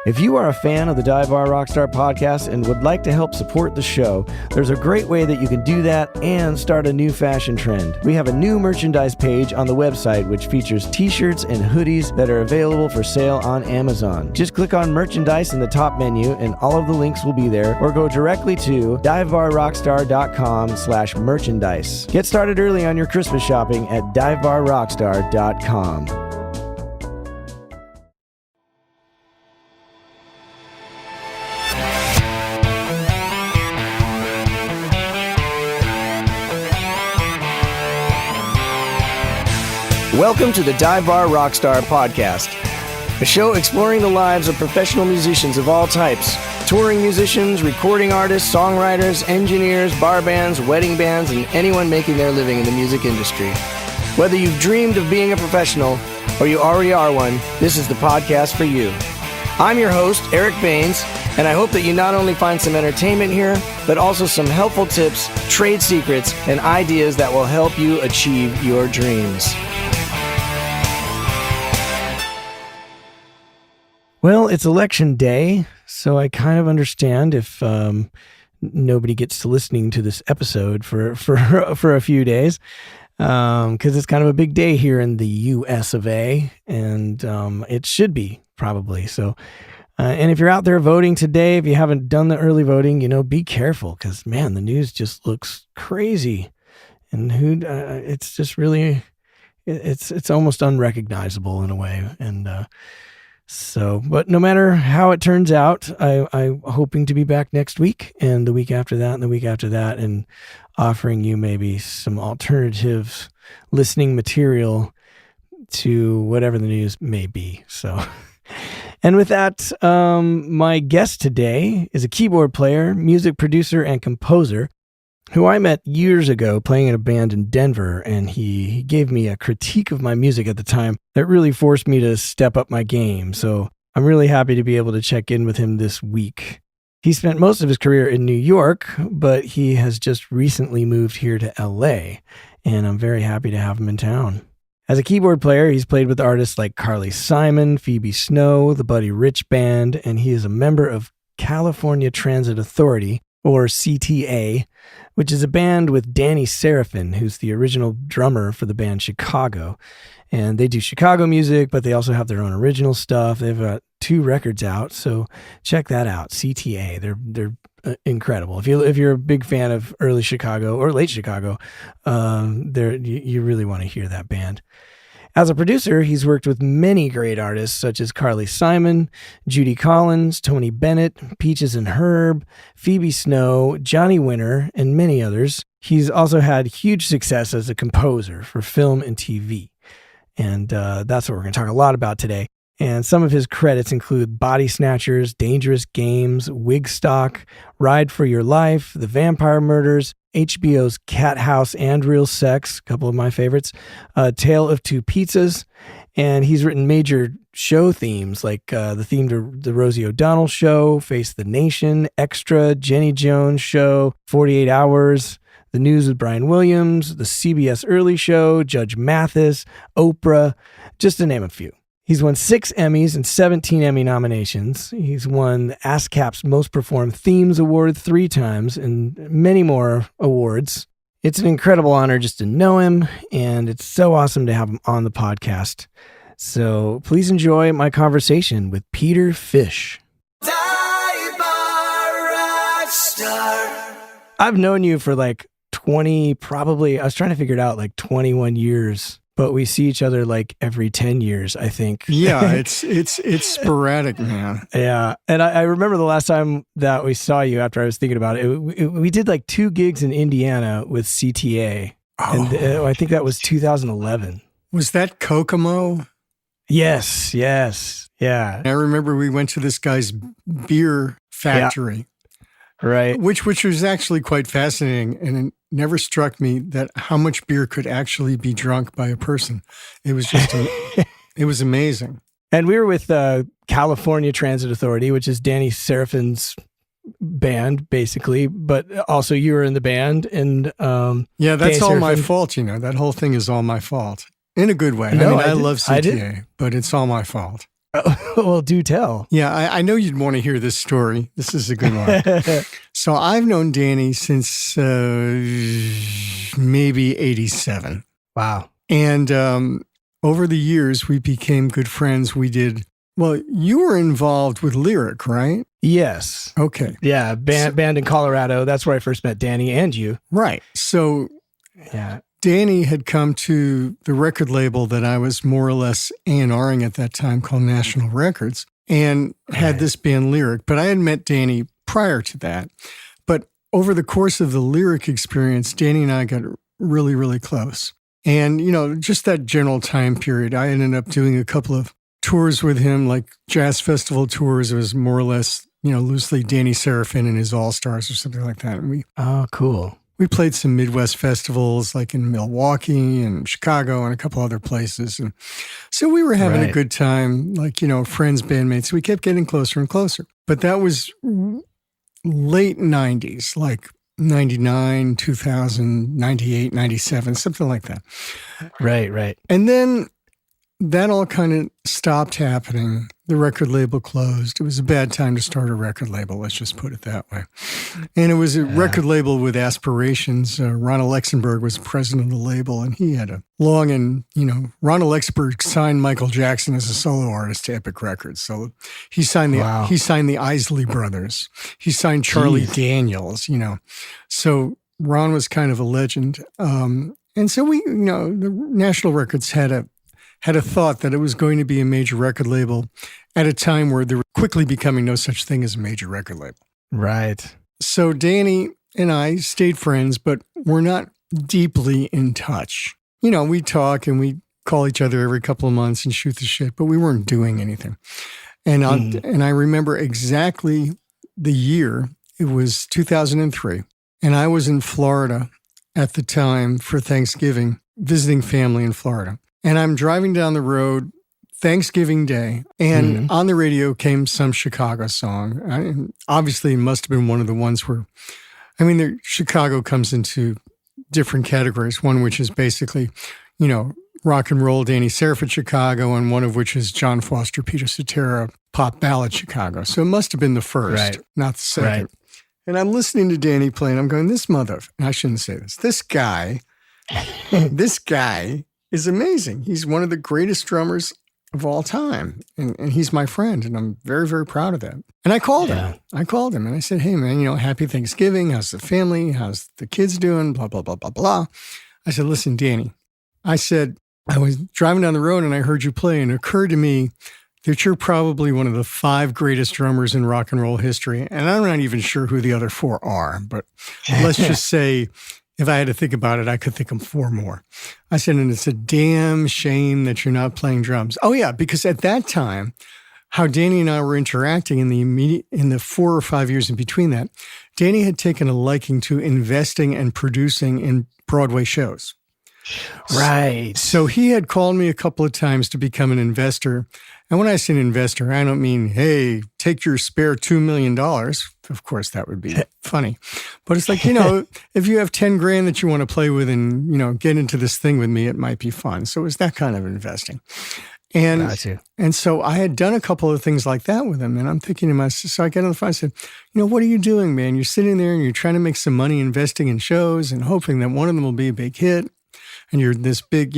If you are a fan of the Dive Bar Rockstar podcast and would like to help support the show, there's a great way that you can do that and start a new fashion trend. We have a new merchandise page on the website which features t-shirts and hoodies that are available for sale on Amazon. Just click on merchandise in the top menu and all of the links will be there, or go directly to divebarrockstar.com/merchandise. Get started early on your Christmas shopping at divebarrockstar.com. Welcome to the Dive Bar Rockstar podcast, a show exploring the lives of professional musicians of all types. Touring musicians, recording artists, songwriters, engineers, bar bands, wedding bands, and anyone making their living in the music industry. Whether you've dreamed of being a professional or you already are one, this is the podcast for you. I'm your host, Eric Baines, and I hope that you not only find some entertainment here, but also some helpful tips, trade secrets, and ideas that will help you achieve your dreams. Well, it's election day, so I kind of understand if nobody gets to listening to this episode for a few days, because it's kind of a big day here in the U.S. of A, and it should be probably. So, and if you're out there voting today, if you haven't done the early voting, be careful, because man, the news just looks crazy, and it's just really, it's almost unrecognizable in a way, and. But no matter how it turns out, I'm hoping to be back next week and the week after that and the week after that, and offering you maybe some alternative listening material to whatever the news may be. So, and with that, my guest today is a keyboard player, music producer, and composer who I met years ago playing in a band in Denver, and he gave me a critique of my music at the time that really forced me to step up my game. So I'm really happy to be able to check in with him this week. He spent most of his career in New York, but he has just recently moved here to LA, and I'm very happy to have him in town. As a keyboard player, he's played with artists like Carly Simon, Phoebe Snow, the Buddy Rich Band, and he is a member of California Transit Authority, or CTA, which is a band with Danny Seraphin, who's the original drummer for the band Chicago. And they do Chicago music, but they also have their own original stuff. They've got 2 records out, so check that out. CTA, they're incredible. If you're a big fan of early Chicago or late Chicago, you really want to hear that band. As a producer, he's worked with many great artists such as Carly Simon, Judy Collins, Tony Bennett, Peaches and Herb, Phoebe Snow, Johnny Winter, and many others. He's also had huge success as a composer for film and TV. And that's what we're going to talk a lot about today. And some of his credits include Bodysnatchers, Dangerous Games, Wigstock, Ride for Your Life, The Vampire Murders, HBO's Cat House and Real Sex, a couple of my favorites, Tale of Two Pizzas, and he's written major show themes like the theme to the Rosie O'Donnell Show, Face the Nation, Extra, Jenny Jones Show, 48 Hours, The News with Brian Williams, the CBS Early Show, Judge Mathis, Oprah, just to name a few. He's won 6 Emmys and 17 Emmy nominations. He's won ASCAP's Most Performed Themes Award 3 times and many more awards. It's an incredible honor just to know him, and it's so awesome to have him on the podcast. So please enjoy my conversation with Peter Fish. Dive Bar Rockstar. I've known you for like 20, probably, I was trying to figure it out, like 21 years. But we see each other like every 10 years, I think. Yeah, it's sporadic, man. Yeah. And I remember the last time that we saw you after I was thinking about it, we did like 2 gigs in Indiana with CTA. Oh. And I think that was 2011. Was that Kokomo? Yes. Yeah. I remember we went to this guy's beer factory. Yeah. Right. Which was actually quite fascinating, and it never struck me that how much beer could actually be drunk by a person. It was just, it was amazing. And we were with California Transit Authority, which is Danny Seraphin's band, basically, but also you were in the band. And yeah, that's all my fault. That whole thing is all my fault in a good way. No, I love CTA, but it's all my fault. Well, do tell. Yeah, I know you'd want to hear this story. This is a good one. So I've known Danny since maybe 87. Wow. And over the years, we became good friends. Well, you were involved with Lyric, right? Yes. Okay. Yeah, band in Colorado. That's where I first met Danny and you. Right. So Yeah. Danny had come to the record label that I was more or less A&Ring at that time, called National Records, and had this band Lyric. But I had met Danny prior to that. But over the course of the Lyric experience, Danny and I got really, really close. And, just that general time period, I ended up doing a couple of tours with him, like jazz festival tours. It was more or less, loosely Danny Serafin and his All-Stars or something like that. And Cool. we played some Midwest festivals like in Milwaukee and Chicago and a couple other places. And so we were having a good time, like, friends, bandmates. We kept getting closer and closer. But that was late 90s, like 99, 2000, 98, 97, something like that. Right. And then that all kind of stopped happening. The record label closed. It was a bad time to start a record label, let's just put it that way. And it was a record label with aspirations. Ron Alexenberg was president of the label, and he had a long and, Ron Alexenberg signed Michael Jackson as a solo artist to Epic Records. So he signed the Isley Brothers. He signed Charlie Daniels, So Ron was kind of a legend. And so we, the National Records had a thought that it was going to be a major record label at a time where there was quickly becoming no such thing as a major record label. Right. So Danny and I stayed friends, but we're not deeply in touch. We talk and we call each other every couple of months and shoot the shit, but we weren't doing anything. And I remember exactly the year. It was 2003, and I was in Florida at the time for Thanksgiving, visiting family in Florida. And I'm driving down the road Thanksgiving Day, and on the radio came some Chicago song. Obviously, it must have been one of the ones where, Chicago comes into different categories, one which is basically, rock and roll Danny Serafin Chicago, and one of which is John Foster, Peter Cetera, pop ballad Chicago. So it must have been the first, not the second. Right. And I'm listening to Danny play, and I'm going, I shouldn't say this guy is amazing. He's one of the greatest drummers of all time. And he's my friend. And I'm very, very proud of that. And I called him. And I said, hey, man, happy Thanksgiving. How's the family? How's the kids doing? Blah, blah, blah, blah, blah. I said, listen, Danny, I said, I was driving down the road and I heard you play, and it occurred to me that you're probably one of the 5 greatest drummers in rock and roll history. And I'm not even sure who the other 4 are, but let's just say, if I had to think about it, I could think of 4 more. I said, and it's a damn shame that you're not playing drums. Oh yeah, because at that time, how Danny and I were interacting in the 4 or 5 years in between that, Danny had taken a liking to investing and producing in Broadway shows. Right. So he had called me a couple of times to become an investor. And when I say an investor, I don't mean, hey, take your spare $2 million. Of course, that would be funny. But it's like, if you have 10 grand that you want to play with and, get into this thing with me, it might be fun. So it was that kind of investing. And, and so I had done a couple of things like that with him. And I'm thinking to myself, so I get on the phone, I said, what are you doing, man? You're sitting there and you're trying to make some money investing in shows and hoping that one of them will be a big hit. And you're this big,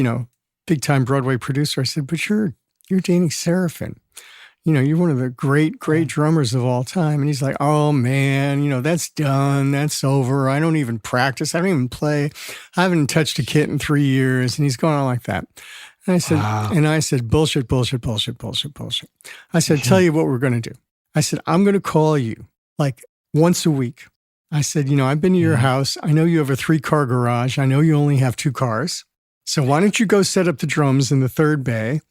big time Broadway producer. I said, but you're Danny Serafin. You're one of the great drummers of all time. And he's like, oh man, that's done. That's over. I don't even practice. I don't even play. I haven't touched a kit in 3 years. And he's going on like that. And I said, bullshit. I said, tell you what we're going to do. I said, I'm going to call you like once a week. I said, I've been to your house. I know you have a 3-car garage. I know you only have 2 cars. So why don't you go set up the drums in the 3rd bay?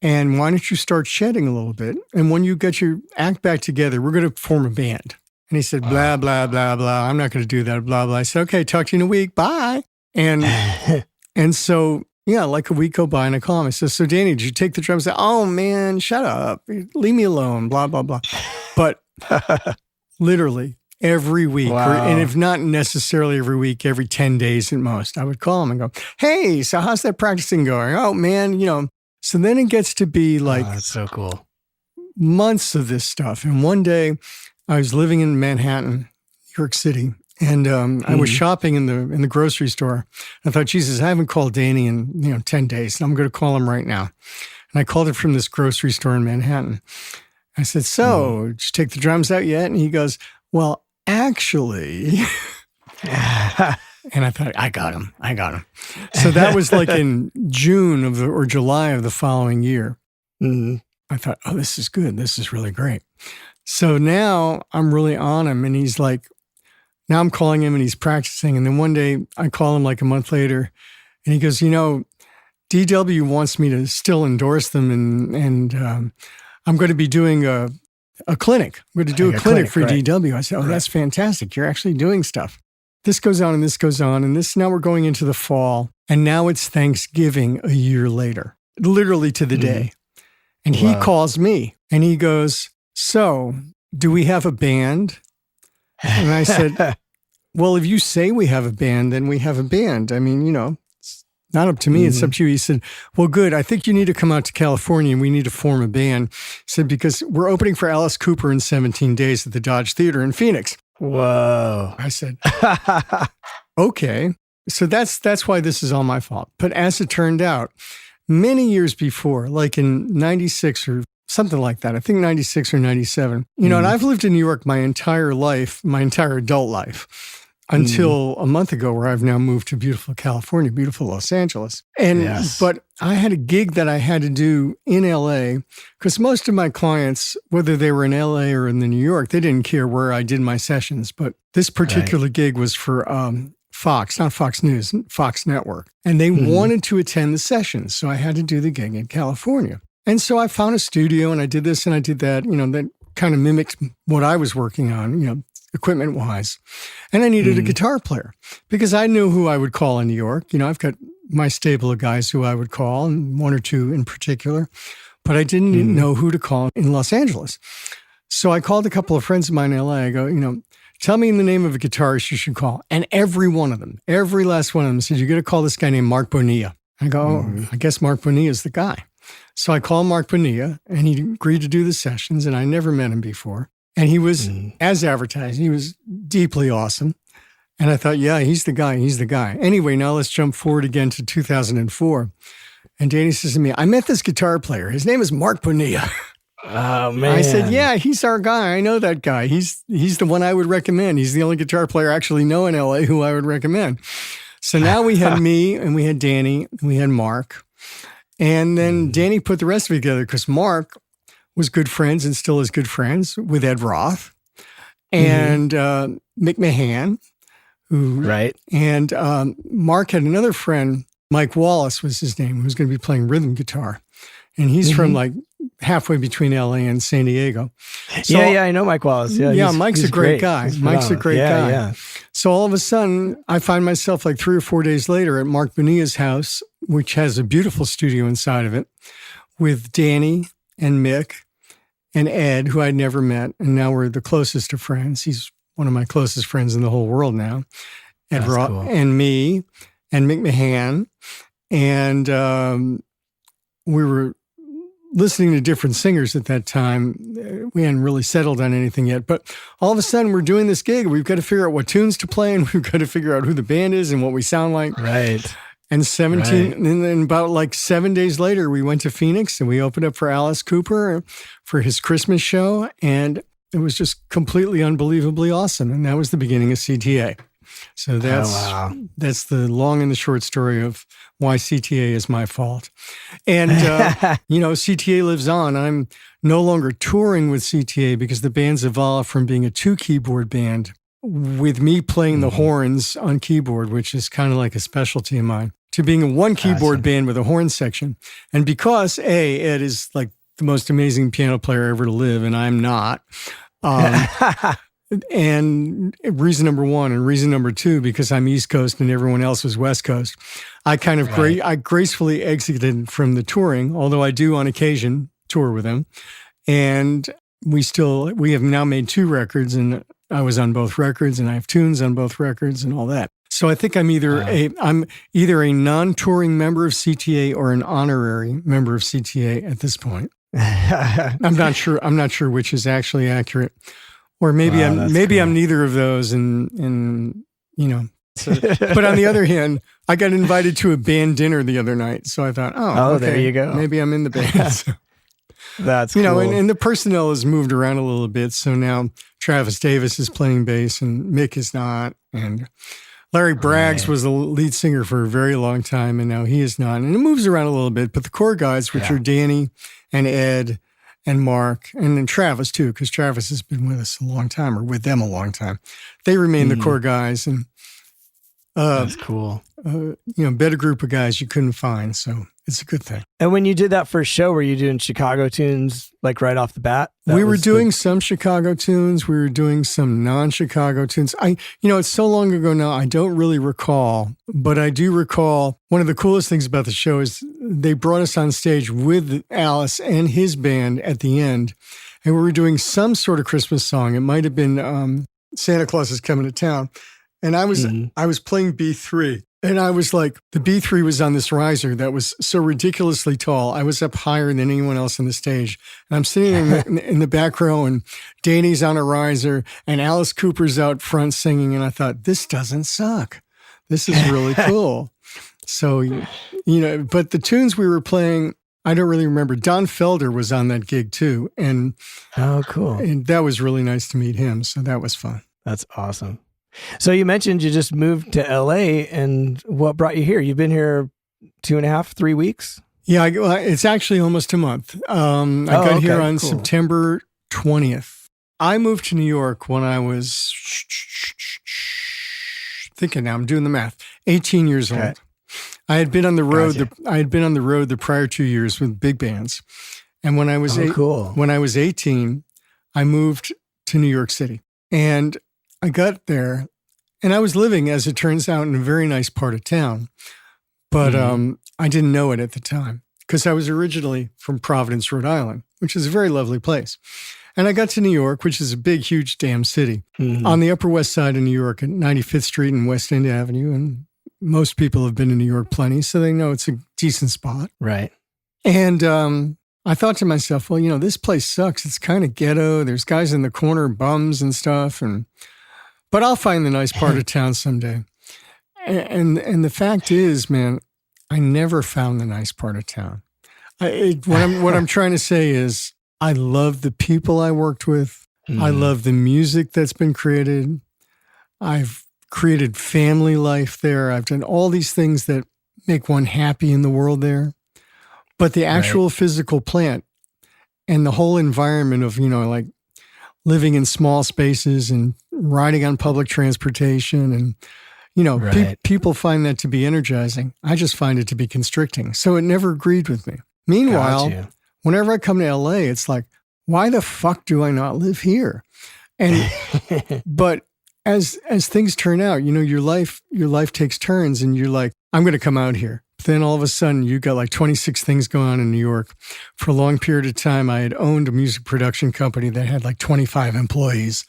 And why don't you start shedding a little bit? And when you get your act back together, we're going to form a band. And he said, blah, blah, blah, blah. I'm not going to do that, blah, blah. I said, okay, talk to you in a week. Bye. And so, like a week go by and I call him. I said, so Danny, did you take the drums? I said, oh man, shut up. Leave me alone, blah, blah, blah. But literally every week, and if not necessarily every week, every 10 days at most, I would call him and go, hey, so how's that practicing going? Oh man, So then it gets to be like, that's so cool. months of this stuff. And one day I was living in Manhattan, New York City, and I was shopping in the grocery store. I thought, Jesus, I haven't called Danny in 10 days. I'm going to call him right now. And I called him from this grocery store in Manhattan. I said, so, did you take the drums out yet? And he goes, well, actually. And I thought, I got him. So that was like in June or July of the following year. I thought, oh, this is good. This is really great. So now I'm really on him, and he's like, now I'm calling him and he's practicing. And then one day I call him like a month later, and he goes, DW wants me to still endorse them, and I'm going to be doing a clinic. I'm going to do a clinic for right. DW. I said, oh, that's fantastic. You're actually doing stuff. This goes on and this goes on. And now we're going into the fall. And now it's Thanksgiving a year later, literally to the day. And he calls me and he goes, so do we have a band? And I said, well, if you say we have a band, then we have a band. I mean, it's not up to me. It's up to you. He said, well, good. I think you need to come out to California and we need to form a band. He said, because we're opening for Alice Cooper in 17 days at the Dodge Theater in Phoenix. Whoa. I said, okay. So that's why this is all my fault. But as it turned out, many years before, like in 96 or something like that, I think 96 or 97, and I've lived in New York my entire life, my entire adult life, until a month ago where I've now moved to beautiful California, beautiful Los Angeles. But I had a gig that I had to do in LA because most of my clients, whether they were in LA or in New York, they didn't care where I did my sessions. But this particular gig was for Fox, not Fox News, Fox Network. And they wanted to attend the sessions. So I had to do the gig in California. And so I found a studio and I did this and I did that, that kind of mimicked what I was working on, equipment-wise. And I needed a guitar player because I knew who I would call in New York. I've got my stable of guys who I would call, and one or two in particular, but I didn't know who to call in Los Angeles. So I called a couple of friends of mine in LA. I go, tell me the name of a guitarist you should call. And every one of them, every last one of them said, you got to call this guy named Mark Bonilla. I go, I guess Mark Bonilla is the guy. So I called Mark Bonilla, and he agreed to do the sessions, and I never met him before. And he was, as advertised, he was deeply awesome. And I thought, yeah, he's the guy. Anyway, now let's jump forward again to 2004. And Danny says to me, I met this guitar player. His name is Mark Bonilla. Oh, man. I said, yeah, he's our guy. I know that guy. He's the one I would recommend. He's the only guitar player I actually know in LA who I would recommend. So now we had me, and we had Danny, and we had Mark. And then Danny put the rest of it together because Mark was good friends and still is good friends with Ed Roth and Mick Mahan. And Mark had another friend, Mike Wallace was his name, who was going to be playing rhythm guitar. And he's from like halfway between LA and San Diego. So, I know Mike Wallace. Yeah, Mike's a great guy. Mike's a great guy. Yeah. So all of a sudden, I find myself like 3 or 4 days later at Mark Bonilla's house, which has a beautiful studio inside of it, with Danny and Mick and Ed, who I'd never met. And now we're the closest of friends. He's one of my closest friends in the whole world now. Ed Roth and me and Mick Mahan. And we were listening to different singers at that time. We hadn't really settled on anything yet, but all of a sudden we're doing this gig. We've got to figure out what tunes to play, and we've got to figure out who the band is and what we sound like. Right. And and then about like 7 days later, we went to Phoenix and we opened up for Alice Cooper for his Christmas show. And it was just completely unbelievably awesome. And that was the beginning of CTA. So that's the long and the short story of why CTA is my fault. And, CTA lives on. I'm no longer touring with CTA because the band's evolved from being a 2-keyboard band with me playing the horns on keyboard, which is kind of like a specialty of mine, to being a 1-keyboard band with a horn section. And because Ed is like the most amazing piano player ever to live, and I'm not, and reason number one, and reason number two, because I'm East Coast and everyone else was West Coast, I kind of I gracefully exited from the touring, although I do on occasion tour with them. And we have now made 2 records, and I was on both records, and I have tunes on both records and all that. So I think I'm either a non-touring member of CTA or an honorary member of CTA at this point. I'm not sure. I'm not sure which is actually accurate, or maybe Wow, I'm that's cool. neither of those. And so, but on the other hand, I got invited to a band dinner the other night, so I thought, oh, okay, there you go. maybe I'm in the band. So, That's cool. and the personnel has moved around a little bit. So now Travis Davis is playing bass, and Mick is not, and Larry Braggs was the lead singer for a very long time, and now he is not. And it moves around a little bit, but the core guys, which are Danny and Ed and Mark, and then Travis too, because Travis has been with us a long time, or with them a long time, they remain the core guys. And that's cool. Better group of guys you couldn't find, so it's a good thing. And when you did that first show, were you doing Chicago tunes like right off the bat? We were doing some Chicago tunes. We were doing some non-Chicago tunes. It's so long ago now, I don't really recall, but I do recall one of the coolest things about the show is they brought us on stage with Alice and his band at the end, and we were doing some sort of Christmas song. It might have been Santa Claus is Coming to Town. And I was playing B3, and I was like, the B3 was on this riser that was so ridiculously tall. I was up higher than anyone else on the stage. And I'm sitting in the back row, and Danny's on a riser, and Alice Cooper's out front singing. And I thought, this doesn't suck. This is really cool. So, but the tunes we were playing, I don't really remember. Don Felder was on that gig too. And oh, cool. And that was really nice to meet him. So that was fun. That's awesome. So you mentioned you just moved to LA, and what brought you here? You've been here 2.5, 3 weeks? Yeah, it's actually almost a month. I got here on September 20th. I moved to New York when I was, thinking now, I'm doing the math, 18 years old. I had been on the road. The prior 2 years with big bands. And when I was when I was 18, I moved to New York City. And I got there, and I was living, as it turns out, in a very nice part of town. But I didn't know it at the time, because I was originally from Providence, Rhode Island, which is a very lovely place. And I got to New York, which is a big, huge damn city, on the Upper West Side of New York at 95th Street and West End Avenue. And most people have been to New York plenty, so they know it's a decent spot. Right. And I thought to myself, well, this place sucks. It's kind of ghetto. There's guys in the corner, bums and stuff, but I'll find the nice part of town someday. And the fact is, man, I never found the nice part of town. What I'm trying to say is, I love the people I worked with. I love the music that's been created. I've created family life there. I've done all these things that make one happy in the world there. But the actual physical plant and the whole environment of, like living in small spaces and riding on public transportation and, people find that to be energizing. I just find it to be constricting. So it never agreed with me. Meanwhile, whenever I come to LA, it's like, why the fuck do I not live here? And, but as things turn out, your life takes turns, and you're like, I'm going to come out here. But then all of a sudden, you got like 26 things going on in New York. For a long period of time, I had owned a music production company that had like 25 employees.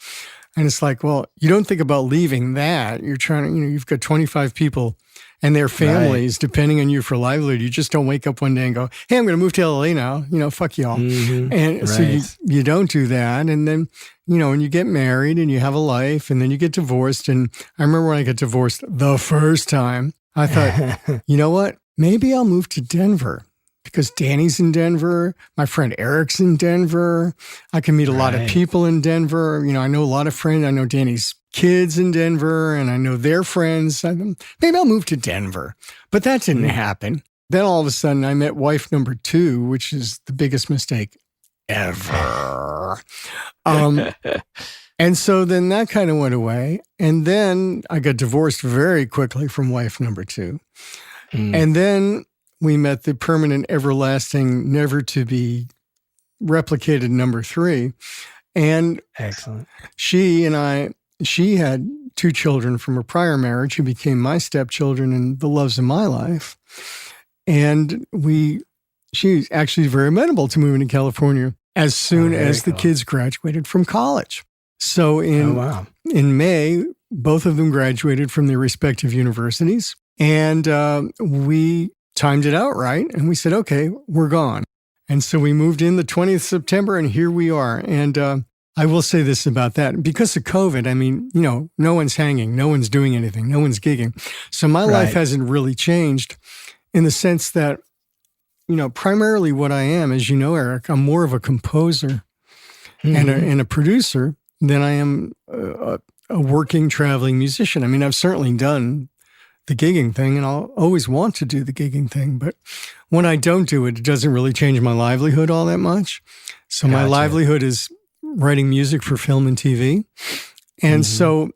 And it's like, well, you don't think about leaving that. You're trying to, you've got 25 people and their families depending on you for livelihood. You just don't wake up one day and go, hey, I'm going to move to LA now. Fuck y'all. And so you don't do that. And then, and you get married and you have a life, and then you get divorced. And I remember when I got divorced the first time, I thought, you know what? Maybe I'll move to Denver, because Danny's in Denver. My friend Eric's in Denver. I can meet a lot of people in Denver. I know a lot of friends. I know Danny's kids in Denver, and I know their friends. Maybe I'll move to Denver. But that didn't happen. Then all of a sudden, I met wife number 2, which is the biggest mistake ever. And so then that kind of went away. And then I got divorced very quickly from wife number 2. And then we met the permanent, everlasting, never to be replicated number 3. And excellent. She had 2 children from a prior marriage who became my stepchildren and the loves of my life. And she's actually very amenable to moving to California as soon as the kids graduated from college. So in May, both of them graduated from their respective universities, and we timed it out right. And we said, okay, we're gone. And so we moved in the 20th of September, and here we are. And I will say this about that. Because of COVID, I mean, no one's hanging, no one's doing anything, no one's gigging. So my life hasn't really changed in the sense that, primarily what I am, as you know, Eric, I'm more of a composer and a producer than I am a working, traveling musician. I mean, I've certainly done the gigging thing, and I'll always want to do the gigging thing. But when I don't do it, it doesn't really change my livelihood all that much. So my livelihood is writing music for film and TV. And so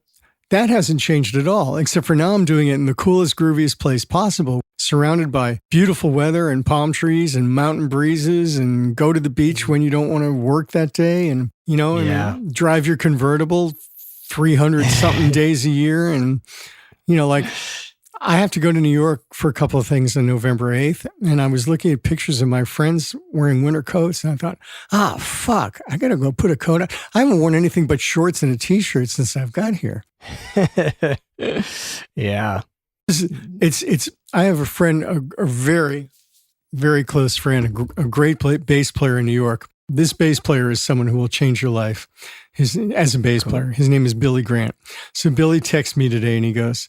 that hasn't changed at all, except for now I'm doing it in the coolest, grooviest place possible, surrounded by beautiful weather and palm trees and mountain breezes, and go to the beach when you don't want to work that day, and, and drive your convertible 300 something days a year. And, I have to go to New York for a couple of things on November 8th. And I was looking at pictures of my friends wearing winter coats. And I thought, fuck, I got to go put a coat on. I haven't worn anything but shorts and a t-shirt since I've got here. Yeah. I have a friend, a very, very close friend, a great bass player in New York. This bass player is someone who will change your life as a bass player. His name is Billy Grant. So Billy texted me today and he goes,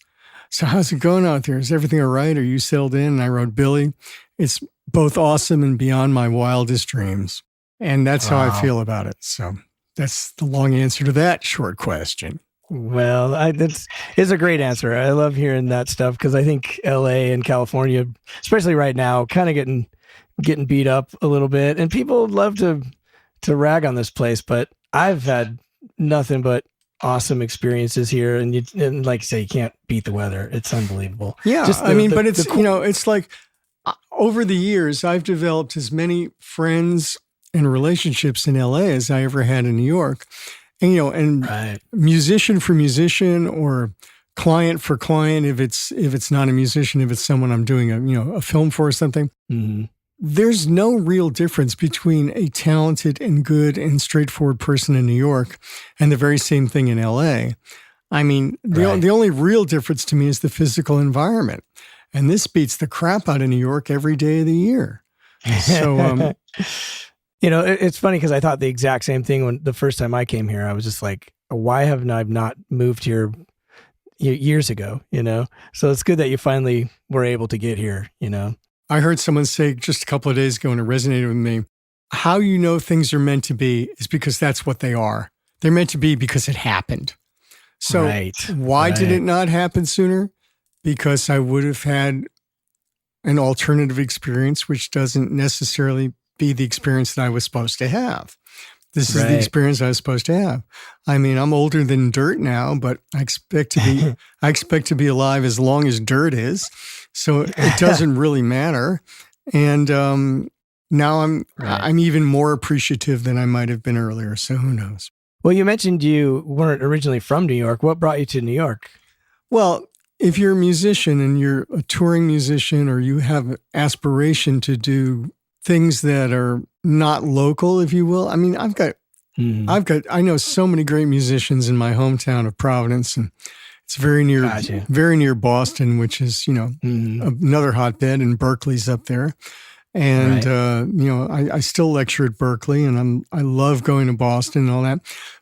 "So how's it going out there? Is everything all right? Are you settled in?" And I wrote, "Billy, it's both awesome and beyond my wildest dreams." And that's how I feel about it. So that's the long answer to that short question. Well, it's a great answer. I love hearing that stuff because I think LA and California, especially right now, kind of getting beat up a little bit. And people love to rag on this place, but I've had nothing but awesome experiences here, and like you say, you can't beat the weather. It's unbelievable. Yeah, but it's it's like over the years I've developed as many friends and relationships in LA as I ever had in New York, and musician for musician or client for client. If it's not a musician, if it's someone I'm doing a film for or something. Mm-hmm. There's no real difference between a talented and good and straightforward person in New York and the very same thing in LA. I mean, the only real difference to me is the physical environment. And this beats the crap out of New York every day of the year. So, it's funny because I thought the exact same thing when the first time I came here. I was just like, why haven't I not moved here years ago? So it's good that you finally were able to get here, I heard someone say just a couple of days ago, and it resonated with me, how things are meant to be is because that's what they are. They're meant to be because it happened. So why did it not happen sooner? Because I would have had an alternative experience, which doesn't necessarily be the experience that I was supposed to have. This is the experience I was supposed to have. I mean, I'm older than dirt now, but I expect to be alive as long as dirt is. So it doesn't really matter. And now I'm even more appreciative than I might have been earlier. So who knows? Well, you mentioned you weren't originally from New York. What brought you to New York? Well, if you're a musician and you're a touring musician, or you have aspiration to do things that are not local, if you will. I mean, I know so many great musicians in my hometown of Providence, and it's very near Boston, which is, another hotbed, and Berkeley's up there. And, I still lecture at Berkeley, and I love going to Boston and all that.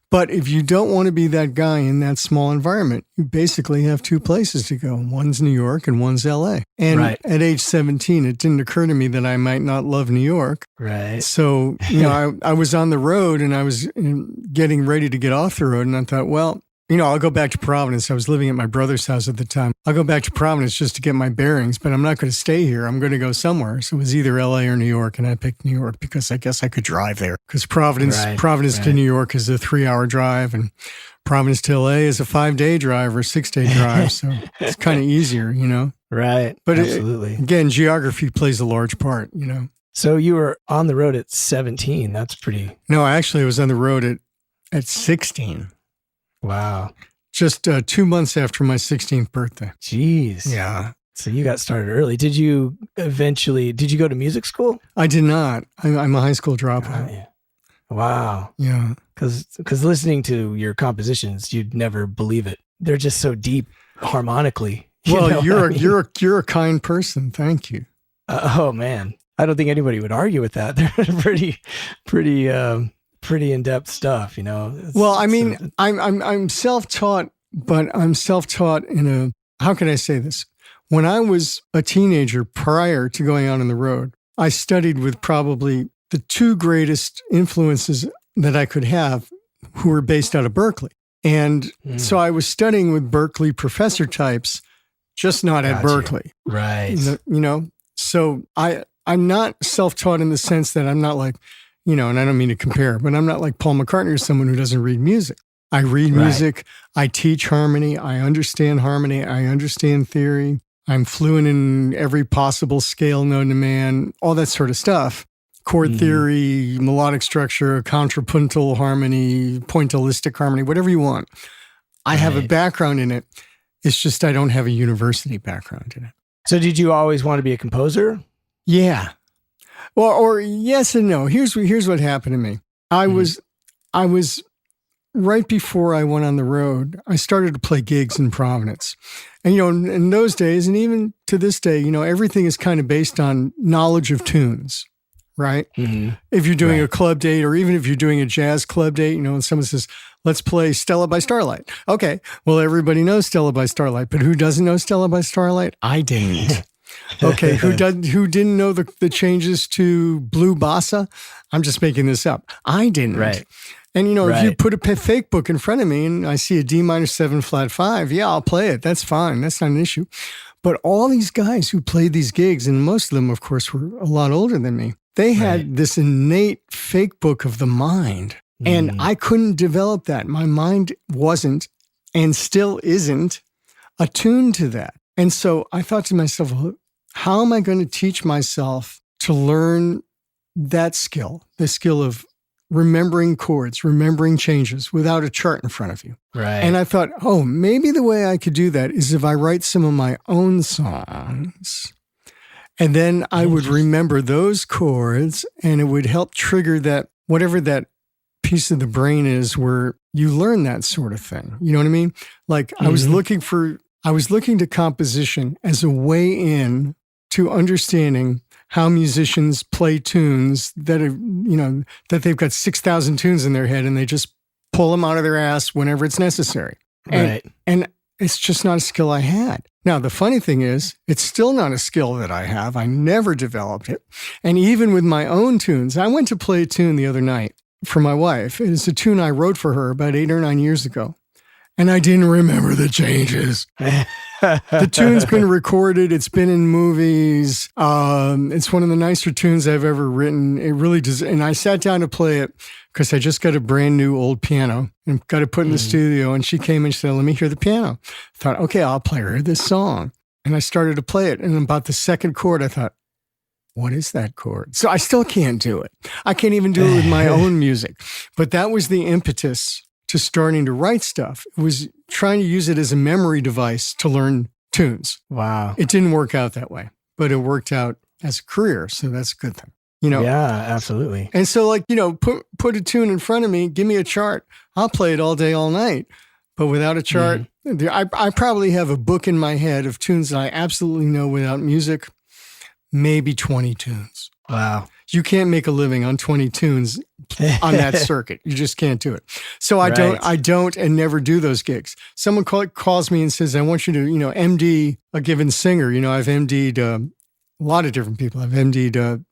But if you don't want to be that guy in that small environment, you basically have two places to go. One's New York and one's LA. And at age 17, it didn't occur to me that I might not love New York. Right. So, I was on the road, and I was getting ready to get off the road. And I thought, well, I'll go back to Providence. I was living at my brother's house at the time. I'll go back to Providence just to get my bearings, but I'm not going to stay here. I'm going to go somewhere. So it was either LA or New York, and I picked New York because I guess I could drive there. Because Providence to New York is a 3-hour drive, and Providence to LA is a 5-day drive or 6-day drive. So it's kind of easier, Right. But absolutely. Again, geography plays a large part, So you were on the road at 17. That's pretty... No, actually, I was on the road at 16. Wow. Just 2 months after my 16th birthday. Jeez. Yeah. So you got started early. Did you go to music school? I did not. I'm a high school dropout. Oh, yeah. Wow. Yeah. Because listening to your compositions, you'd never believe it. They're just so deep harmonically. Well, you're a kind person. Thank you. Oh man. I don't think anybody would argue with that. They're pretty in-depth stuff, you know. Well, I mean, I'm self-taught, but I'm self-taught in a, how can I say this? When I was a teenager prior to going out on the road, I studied with probably the two greatest influences that I could have who were based out of Berkeley. And so I was studying with Berkeley professor types, just not at Berkeley. Right. You know, so I'm not self-taught in the sense that I'm not like, you know, and I don't mean to compare, but I'm not like Paul McCartney or someone who doesn't read music. I read music. I teach harmony. I understand harmony. I understand theory. I'm fluent in every possible scale known to man, all that sort of stuff. Chord theory, melodic structure, contrapuntal harmony, pointillistic harmony, whatever you want. I have a background in it. It's just I don't have a university background in it. So did you always want to be a composer? Yeah. Well, or yes and no. Here's what happened to me. I was right before I went on the road, I started to play gigs in Providence. And, you know, in those days, and even to this day, you know, everything is kind of based on knowledge of tunes, right? Mm-hmm. If you're doing a club date, or even if you're doing a jazz club date, you know, and someone says, let's play Stella by Starlight. Okay, well, everybody knows Stella by Starlight, but who doesn't know Stella by Starlight? I didn't. Okay, who didn't know the changes to Blue Bossa? I'm just making this up. I didn't. Right. And, you know, if you put a fake book in front of me and I see a D minor 7 flat 5, yeah, I'll play it. That's fine. That's not an issue. But all these guys who played these gigs, and most of them, of course, were a lot older than me, they had this innate fake book of the mind. And I couldn't develop that. My mind wasn't, and still isn't, attuned to that. And so I thought to myself, well, how am I going to teach myself to learn that skill, the skill of remembering chords, remembering changes without a chart in front of you? Right. And I thought, oh, maybe the way I could do that is if I write some of my own songs, and then I would remember those chords, and it would help trigger that, whatever that piece of the brain is where you learn that sort of thing. You know what I mean? Like I was looking to composition as a way in to understanding how musicians play tunes that are, you know, that they've got 6,000 tunes in their head and they just pull them out of their ass whenever it's necessary. And it's just not a skill I had. Now, the funny thing is, it's still not a skill that I have. I never developed it. And even with my own tunes, I went to play a tune the other night for my wife. It's a tune I wrote for her about 8 or 9 years ago. And I didn't remember the changes. The tune's been recorded. It's been in movies. It's one of the nicer tunes I've ever written. It really does. And I sat down to play it because I just got a brand new old piano and got it put in the studio. And she came and she said, let me hear the piano. I thought, okay, I'll play her this song. And I started to play it. And about the second chord, I thought, what is that chord? So I still can't do it. I can't even do it with my own music. But that was the impetus to starting to write stuff. It was trying to use it as a memory device to learn tunes. Wow. It didn't work out that way, but it worked out as a career. So that's a good thing. You know? Yeah, absolutely. And so like, you know, put a tune in front of me, give me a chart. I'll play it all day, all night. But without a chart, I probably have a book in my head of tunes that I absolutely know without music, maybe 20 tunes. Wow. You can't make a living on 20 tunes on that circuit. You just can't do it. So I don't and never do those gigs. Someone calls me and says, I want you to, you know, MD a given singer. You know, I've MD'd a lot of different people. I've MD'd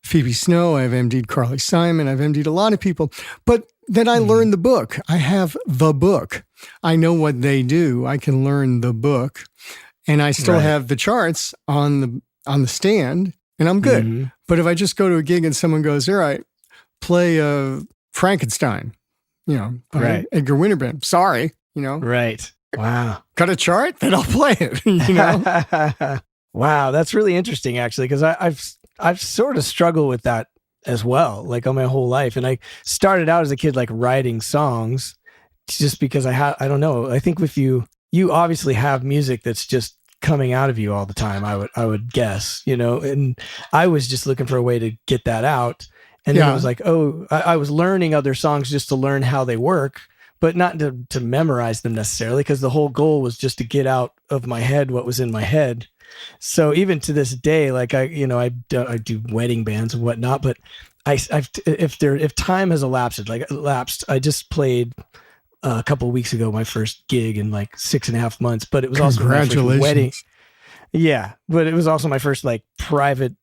Phoebe Snow. I've MD'd Carly Simon. I've MD'd a lot of people. But then I learned the book. I have the book. I know what they do. I can learn the book. And I still have the charts on the stand. And I'm good. But if I just go to a gig and someone goes, all right, play Frankenstein, you know, by Edgar Winter, sorry, you know. Right. Wow. Got a chart? Then I'll play it, you know. Wow. That's really interesting, actually, because I've sort of struggled with that as well, like all my whole life. And I started out as a kid, like writing songs just because I don't know. I think with you obviously have music that's just coming out of you all the time, I would guess, you know, and I was just looking for a way to get that out. And then I was like, oh, I was learning other songs just to learn how they work, but not to memorize them necessarily, because the whole goal was just to get out of my head what was in my head. So even to this day, like I do wedding bands and whatnot, but if time has elapsed, I just played a couple of weeks ago my first gig in like 6.5 months, but it was also my first wedding. Yeah, but it was also my first like private,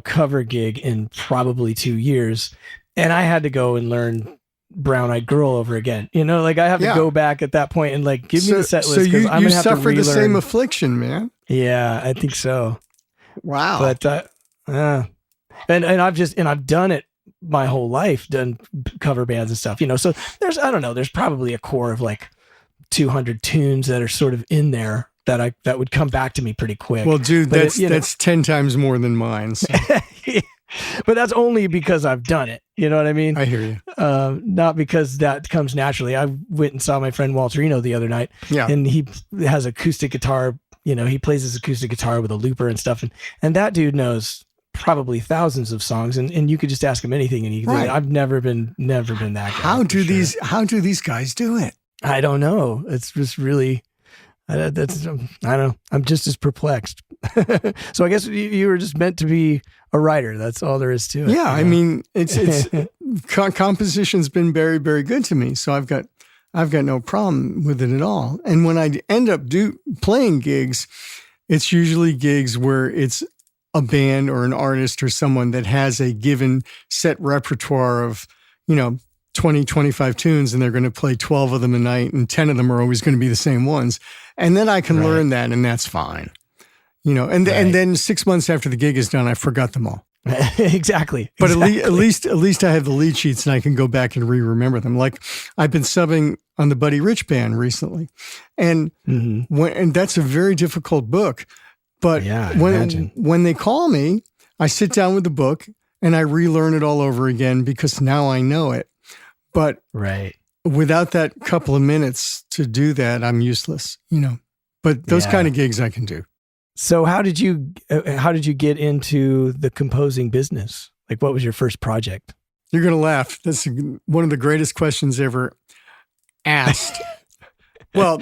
cover gig in probably 2 years, and I had to go and learn Brown Eyed Girl over again. Like I have to go back at that point and like give me the set list, because I'm gonna have to relearn. So you suffer the same affliction, man. Yeah, I think so. Wow. But and I've done it my whole life, done cover bands and stuff. So there's probably a core of like 200 tunes that are sort of in there that would come back to me pretty quick. Well, dude, that's 10 times more than mine. So. But that's only because I've done it. You know what I mean? I hear you. Not because that comes naturally. I went and saw my friend Walterino the other night, and he has acoustic guitar. He plays his acoustic guitar with a looper and stuff. And that dude knows probably thousands of songs, and you could just ask him anything, and he I've never been that guy. How do these guys do it? I don't know. It's just really, I don't know. I'm just as perplexed. So I guess you were just meant to be a writer. That's all there is to it. Yeah. I mean, it's composition's been very, very good to me. So I've got no problem with it at all. And when I end up playing gigs, it's usually gigs where it's a band or an artist or someone that has a given set repertoire of, 20, 25 tunes, and they're going to play 12 of them a night, and 10 of them are always going to be the same ones. And then I can learn that, and that's fine. And then 6 months after the gig is done, I forgot them all. Exactly. But at least I have the lead sheets, and I can go back and remember them. Like I've been subbing on the Buddy Rich Band recently, and and that's a very difficult book. But when they call me, I sit down with the book and I relearn it all over again, because now I know it. But without that couple of minutes to do that, I'm useless. But those kind of gigs I can do. So how did you get into the composing business? Like, what was your first project? You're going to laugh. That's one of the greatest questions ever asked. Well,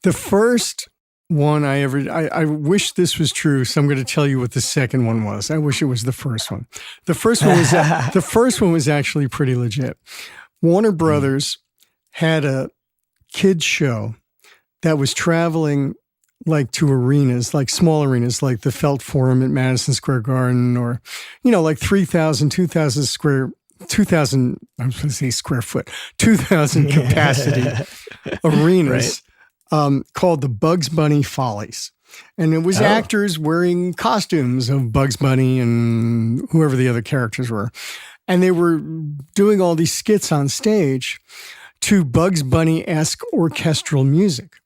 the first one I wish this was true, so I'm going to tell you what the second one was. I wish it was the first one. The first one was actually pretty legit. Warner Brothers had a kids show that was traveling like to arenas, like small arenas, like the Felt Forum at Madison Square Garden, or, like 3,000, 2,000 square, 2,000, I was going to say square foot, 2,000 capacity arenas called the Bugs Bunny Follies. And it was actors wearing costumes of Bugs Bunny and whoever the other characters were. And they were doing all these skits on stage to Bugs Bunny-esque orchestral music.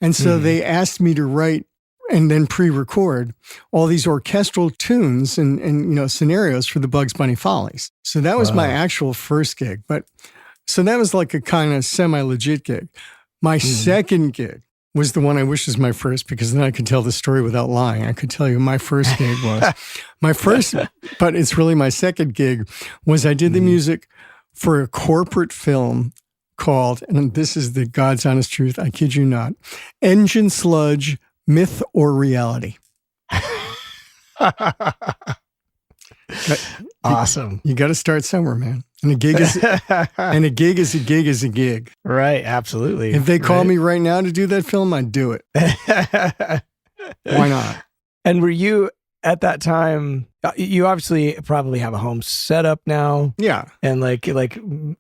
And so they asked me to write and then pre-record all these orchestral tunes and scenarios for the Bugs Bunny Follies. So that was my actual first gig. So that was like a kind of semi-legit gig. My second gig was the one I wish was my first, because then I could tell the story without lying. I could tell you my first gig was my first, but it's really my second gig was I did the music for a corporate film called, and this is the God's honest truth, I kid you not, Engine Sludge, Myth or Reality. Awesome. You got to start somewhere, man. And a gig is a gig. Right, absolutely. If they call me right now to do that film, I'd do it. Why not? And were you at that time? You obviously probably have a home set up now. Yeah. And like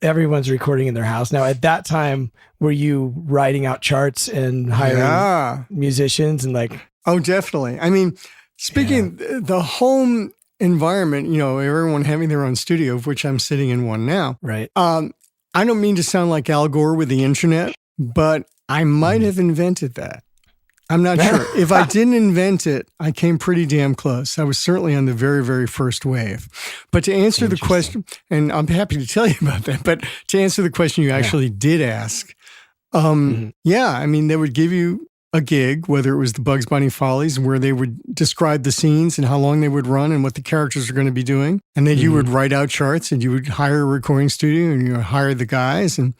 everyone's recording in their house now. At that time, were you writing out charts and hiring musicians and like? Oh, definitely. I mean, speaking the home environment, everyone having their own studio, of which I'm sitting in one now. Right. I don't mean to sound like Al Gore with the internet, but I might have invented that. I'm not sure. If I didn't invent it, I came pretty damn close. I was certainly on the very, very first wave. But to answer the question, and I'm happy to tell you about that, but to answer the question you actually did ask, I mean, they would give you a gig, whether it was the Bugs Bunny Follies, where they would describe the scenes and how long they would run and what the characters are going to be doing. And then you would write out charts, and you would hire a recording studio, and you would hire the guys, and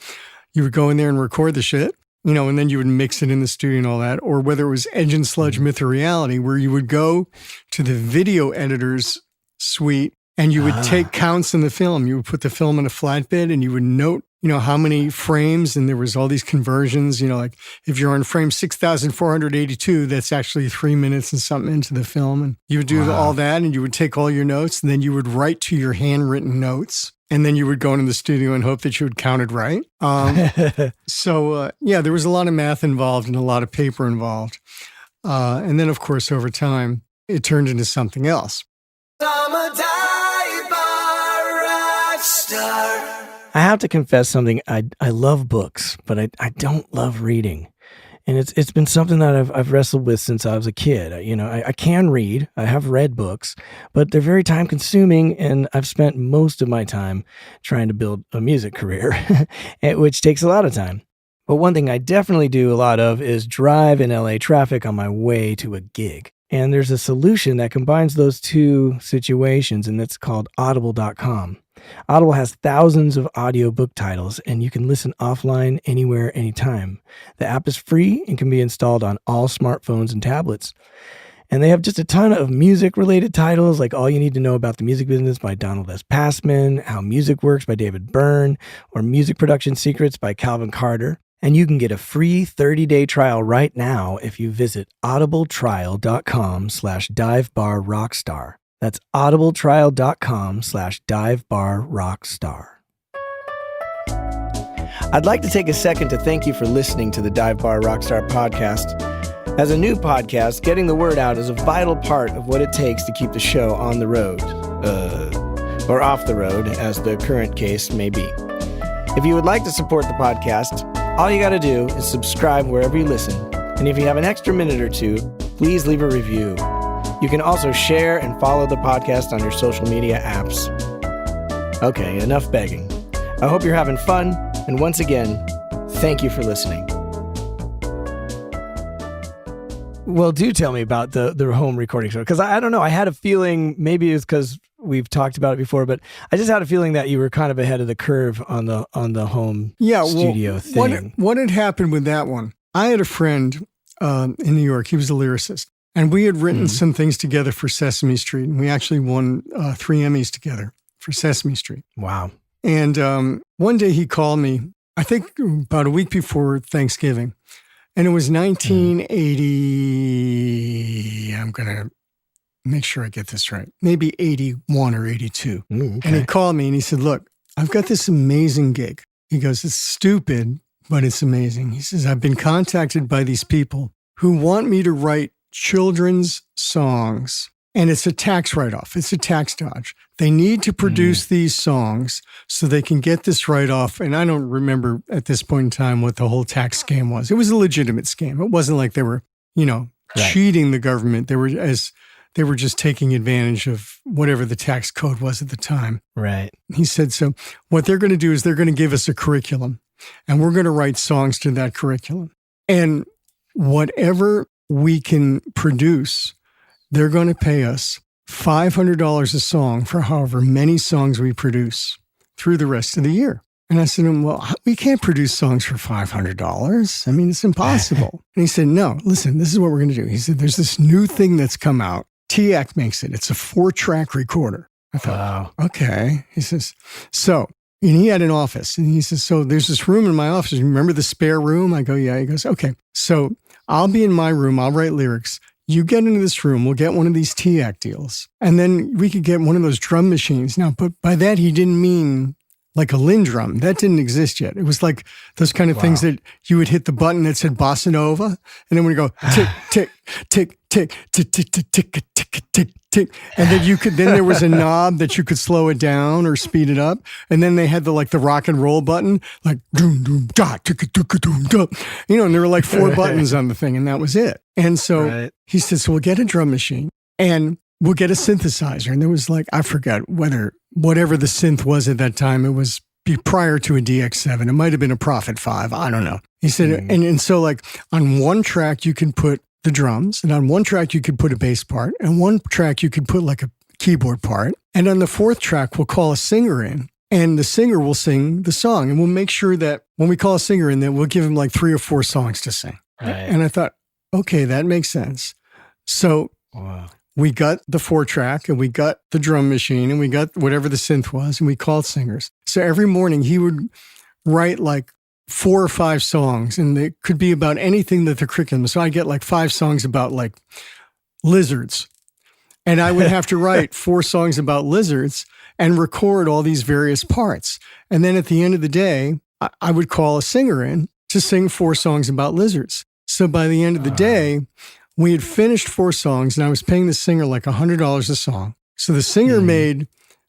You would go in there and record the shit, and then you would mix it in the studio and all that. Or whether it was Edge and Sludge Myth or Reality, where you would go to the video editor's suite and you would take counts in the film. You would put the film in a flatbed and you would note, how many frames, and there was all these conversions, like if you're on frame 6,482, that's actually 3 minutes and something into the film. And you would do all that, and you would take all your notes, and then you would write to your handwritten notes. And then you would go into the studio and hope that you had counted right. So there was a lot of math involved and a lot of paper involved. And then, of course, over time, it turned into something else. I'm a rock star. I have to confess something. I love books, but I don't love reading. And it's been something that I've wrestled with since I was a kid. I can read. I have read books, but they're very time consuming, and I've spent most of my time trying to build a music career, which takes a lot of time. But one thing I definitely do a lot of is drive in LA traffic on my way to a gig. And there's a solution that combines those two situations, and it's called Audible.com. Audible has thousands of audiobook titles, and you can listen offline anywhere, anytime. The app is free and can be installed on all smartphones and tablets. And they have just a ton of music-related titles, like All You Need to Know About the Music Business by Donald S. Passman, How Music Works by David Byrne, or Music Production Secrets by Calvin Carter. And you can get a free 30-day trial right now if you visit audibletrial.com/divebarrockstar. That's audibletrial.com/divebarrockstar. I'd like to take a second to thank you for listening to the Dive Bar Rockstar podcast. As a new podcast, getting the word out is a vital part of what it takes to keep the show on the road, or off the road, as the current case may be. If you would like to support the podcast, all you got to do is subscribe wherever you listen. And if you have an extra minute or two, please leave a review. You can also share and follow the podcast on your social media apps. Okay, enough begging. I hope you're having fun. And once again, thank you for listening. Well, do tell me about the home recording show. Because I don't know. I had a feeling, maybe it's because we've talked about it before, but I just had a feeling that you were kind of ahead of the curve on the home studio thing. What had happened with that one? I had a friend in New York. He was a lyricist. And we had written some things together for Sesame Street. And we actually won 3 Emmys together for Sesame Street. Wow. And one day he called me, I think about a week before Thanksgiving. And it was 1980, I'm going to make sure I get this right, maybe 81 or 82. Okay. And he called me and he said, look, I've got this amazing gig. He goes, it's stupid, but it's amazing. He says, I've been contacted by these people who want me to write children's songs, and it's a tax write-off. It's a tax dodge. They need to produce these songs so they can get this write-off. And I don't remember at this point in time what the whole tax scam was. It was a legitimate scam. It wasn't like they were, cheating the government. They were just taking advantage of whatever the tax code was at the time. Right. He said, so what they're going to do is they're going to give us a curriculum, and we're going to write songs to that curriculum. And whatever we can produce, they're going to pay us $500 a song for however many songs we produce through the rest of the year. And I said to him, well, we can't produce songs for $500. I mean, it's impossible. And he said, no, listen, this is what we're going to do. He said, there's this new thing that's come out. TX makes it. It's a 4-track recorder. I thought, wow. Okay. He says, so, and he had an office. And he says, so there's this room in my office. You remember the spare room? I go, yeah. He goes, okay. So I'll be in my room. I'll write lyrics. You get into this room. We'll get one of these TX deals. And then we could get one of those drum machines. Now, but by that, he didn't mean like a Lindrum. That didn't exist yet. It was like those kind of things that you would hit the button that said Bossa Nova. And then when you go tick, tick, tick, tick, tick, tick, tick, tick, tick, tick, tick. And then then there was a knob that you could slow it down or speed it up. And then they had the rock and roll button, like doom, doom, da, tick, tick, doom, da. And there were like 4 buttons on the thing, and that was it. And so he said, so we'll get a drum machine and we'll get a synthesizer. And there was I forgot whatever the synth was at that time, it was prior to a DX7. It might have been a Prophet 5. I don't know. He said, and so on one track you can put the drums, and on one track you could put a bass part, and one track you could put a keyboard part. And on the 4th track, we'll call a singer in, and the singer will sing the song. And we'll make sure that when we call a singer in, then we'll give him like 3 or 4 songs to sing. Right. And I thought, okay, that makes sense. So we got the 4-track and we got the drum machine and we got whatever the synth was and we called singers. So every morning he would write like 4 or 5 songs, and they could be about anything that the curriculum. So I get like 5 songs about like lizards. And I would have to write 4 songs about lizards and record all these various parts. And then at the end of the day, I would call a singer in to sing 4 songs about lizards. So by the end of the day, we had finished 4 songs and I was paying the singer like $100 a song. So the singer made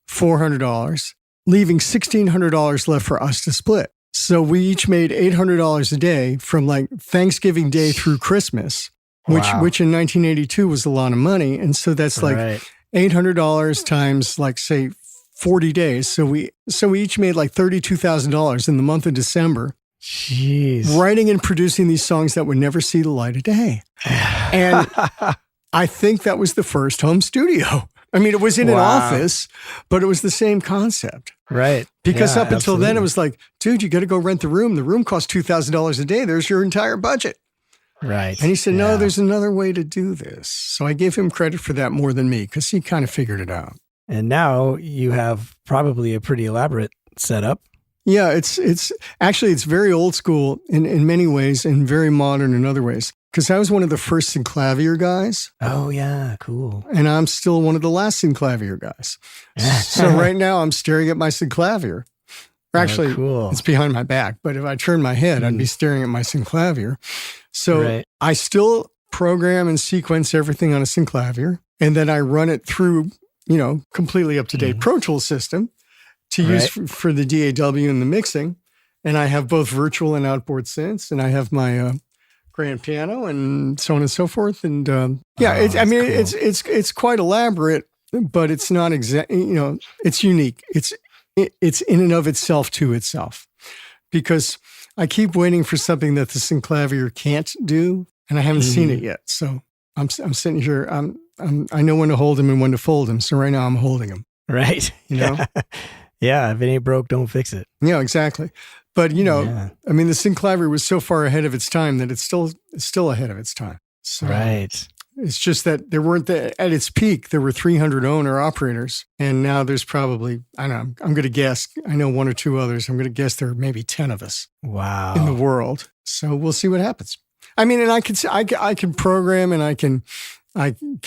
$400, leaving $1,600 left for us to split. So we each made $800 a day from like Thanksgiving Day through Christmas, which in 1982 was a lot of money. And so that's like $800 times like, say, 40 days. So we each made like $32,000 in the month of December. Jeez. Writing and producing these songs that would never see the light of day. And I think that was the first home studio. I mean, it was in an office, but it was the same concept. Right. Because up until then, it was like, dude, you got to go rent the room. The room costs $2,000 a day. There's your entire budget. Right. And he said, no, there's another way to do this. So I gave him credit for that more than me because he kind of figured it out. And now you have probably a pretty elaborate setup. Yeah, it's actually, it's very old school in many ways and very modern in other ways. Because I was one of the first synclavier guys. Oh, yeah, cool. And I'm still one of the last synclavier guys. So right now I'm staring at my synclavier. Actually, it's behind my back. But if I turn my head, I'd be staring at my synclavier. So I still program and sequence everything on a synclavier. And then I run it through, completely up-to-date Pro Tools system to use for the DAW and the mixing. And I have both virtual and outboard synths. And I have my grand piano and so on and so forth. And it's quite elaborate, but it's not it's unique. It's in and of itself to itself, because I keep waiting for something that the synclavier can't do, and I haven't seen it yet. So I'm sitting here. I know when to hold him and when to fold him. So right now I'm holding him. Right. Yeah. If it ain't broke, don't fix it. Yeah, exactly. But, I mean, the synclavier was so far ahead of its time that it's still ahead of its time. So it's just that there weren't, at its peak, there were 300 owner-operators. And now there's probably, I don't know, I'm going to guess, I know 1 or 2 others. I'm going to guess there are maybe 10 of us in the world. So we'll see what happens. I mean, and I can program and I can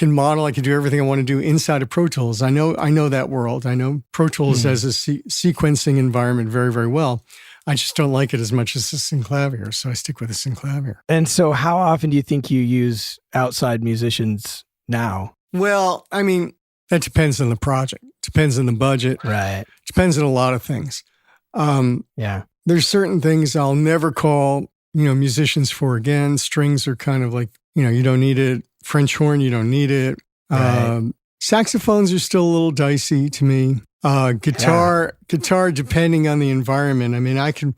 model, I can do everything I want to do inside of Pro Tools. I know that world. I know Pro Tools as a sequencing environment very, very well. I just don't like it as much as the synclavier, so I stick with the synclavier. And so how often do you think you use outside musicians now? Well, I mean, that depends on the project. Depends on the budget. Right. Depends on a lot of things. There's certain things I'll never call, musicians for again. Strings are kind of like, you don't need it. French horn, you don't need it. Right. Saxophones are still a little dicey to me. Guitar, depending on the environment. I mean, I could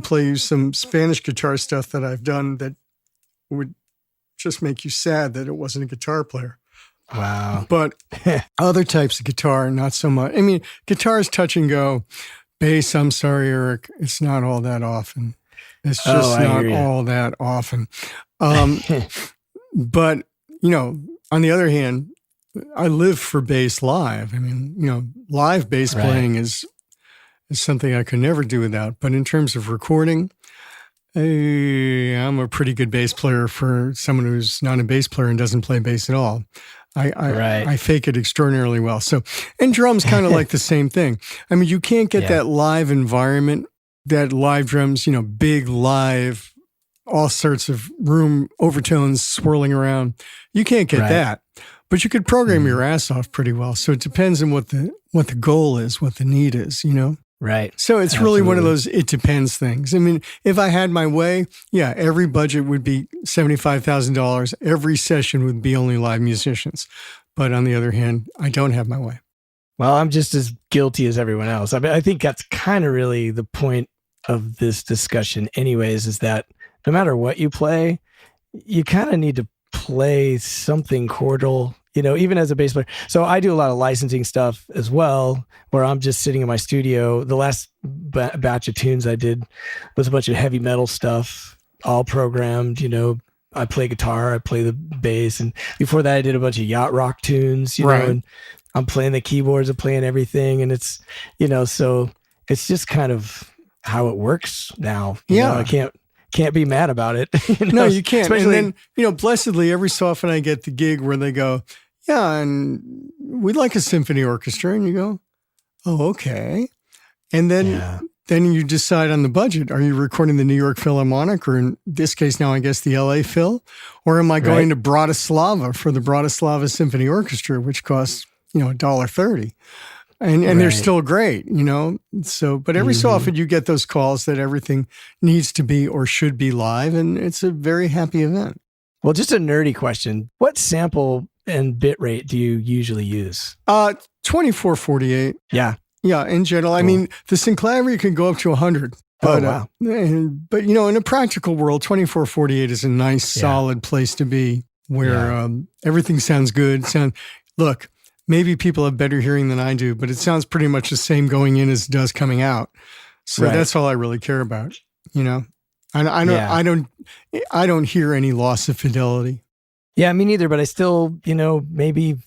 play you some Spanish guitar stuff that I've done that would just make you sad that it wasn't a guitar player. Wow. But other types of guitar, not so much. I mean, guitar's touch and go. Bass, I'm sorry, Eric, it's not all that often. It's just not all that often. But, on the other hand, I live for bass live. I mean, live bass playing is something I could never do without. But in terms of recording, I'm a pretty good bass player for someone who's not a bass player and doesn't play bass at all. I fake it extraordinarily well. So, and drums kind of like the same thing. I mean, you can't get that live environment, that live drums, big live, all sorts of room overtones swirling around. You can't get that. But you could program your ass off pretty well. So it depends on what the goal is, what the need is, Right. So it's really one of those it depends things. I mean, if I had my way, every budget would be $75,000. Every session would be only live musicians. But on the other hand, I don't have my way. Well, I'm just as guilty as everyone else. I mean, I think that's kind of really the point of this discussion anyways, is that no matter what you play, you kind of need to play something chordal, even as a bass player. So I do a lot of licensing stuff as well, where I'm just sitting in my studio. The last batch of tunes I did was a bunch of heavy metal stuff, all programmed. I play guitar, I play the bass, and before that I did a bunch of yacht rock tunes, and I'm playing the keyboards and playing everything. And it's, so it's just kind of how it works now. I can't be mad about it. No, you can't. Especially, and then, blessedly, every so often I get the gig where they go, yeah, and we'd like a symphony orchestra. And you go, oh, okay. And then you decide on the budget. Are you recording the New York Philharmonic, or in this case now, I guess the LA Phil? Or am I going to Bratislava for the Bratislava Symphony Orchestra, which costs, $1.30? And they're still great, So, but every so often you get those calls that everything needs to be or should be live, and it's a very happy event. Well, just a nerdy question. What sample and bit rate do you usually use? 2448. Yeah. Yeah, in general. Cool. I mean, the synclavier can go up to 100. But, wow. But in a practical world, 2448 is a nice, solid place to be where everything sounds good. Look, maybe people have better hearing than I do, but it sounds pretty much the same going in as it does coming out. So that's all I really care about. I don't hear any loss of fidelity. Yeah, me neither. But I still, maybe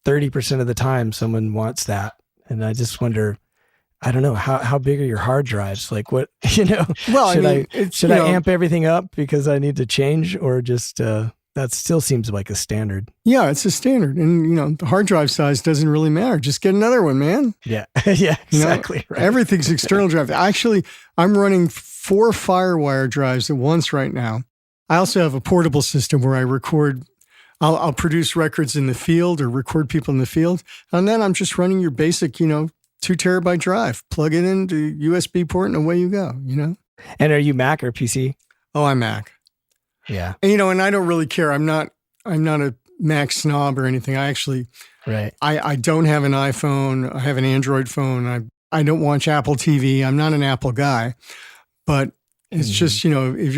30% of the time someone wants that, and I just wonder. I don't know how big are your hard drives? Like what, Well, should I amp everything up because I need to change, or just, that still seems like a standard. Yeah, it's a standard. And, the hard drive size doesn't really matter. Just get another one, man. Yeah. Yeah, exactly. Right. Everything's external drive. Actually, I'm running 4 FireWire drives at once right now. I also have a portable system where I record. I'll produce records in the field or record people in the field. And then I'm just running your basic, 2 terabyte drive, plug it into USB port, and away you go, And are you Mac or PC? Oh, I'm Mac. Yeah. And, and I don't really care. I'm not a Mac snob or anything. I actually, I don't have an iPhone. I have an Android phone. I don't watch Apple TV. I'm not an Apple guy, but it's just, if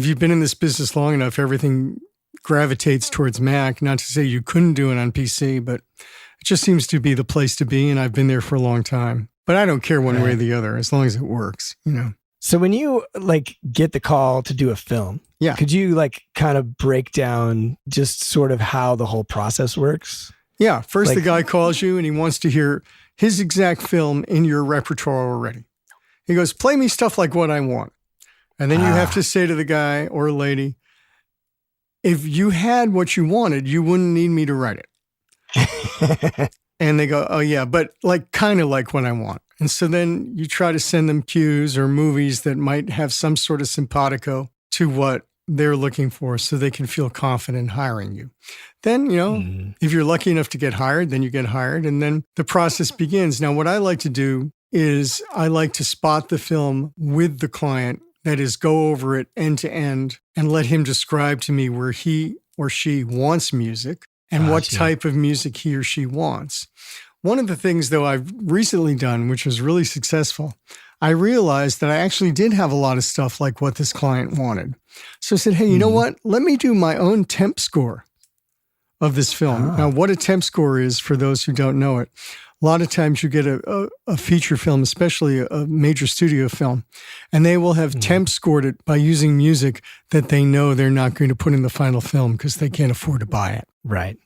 you've been in this business long enough, everything gravitates towards Mac. Not to say you couldn't do it on PC, but it just seems to be the place to be, and I've been there for a long time. But I don't care one way or the other, as long as it works, So when you get the call to do a film, could you kind of break down just sort of how the whole process works? Yeah. First, the guy calls you and he wants to hear his exact film in your repertoire already. He goes, play me stuff like what I want. And then you have to say to the guy or lady, if you had what you wanted, you wouldn't need me to write it. And they go, oh yeah, but kind of like what I want. And so then you try to send them cues or movies that might have some sort of simpatico to what they're looking for, so they can feel confident hiring you. Then, if you're lucky enough to get hired, then you get hired, and then the process begins. Now, what I like to do is I like to spot the film with the client, that is, go over it end to end and let him describe to me where he or she wants music and what type of music he or she wants. One of the things, though, I've recently done, which was really successful, I realized that I actually did have a lot of stuff like what this client wanted. So I said, hey, you know what? Let me do my own temp score of this film. Now, what a temp score is, for those who don't know it, a lot of times you get a feature film, especially a major studio film, and they will have temp scored it by using music that they know they're not going to put in the final film because they can't afford to buy it. Right.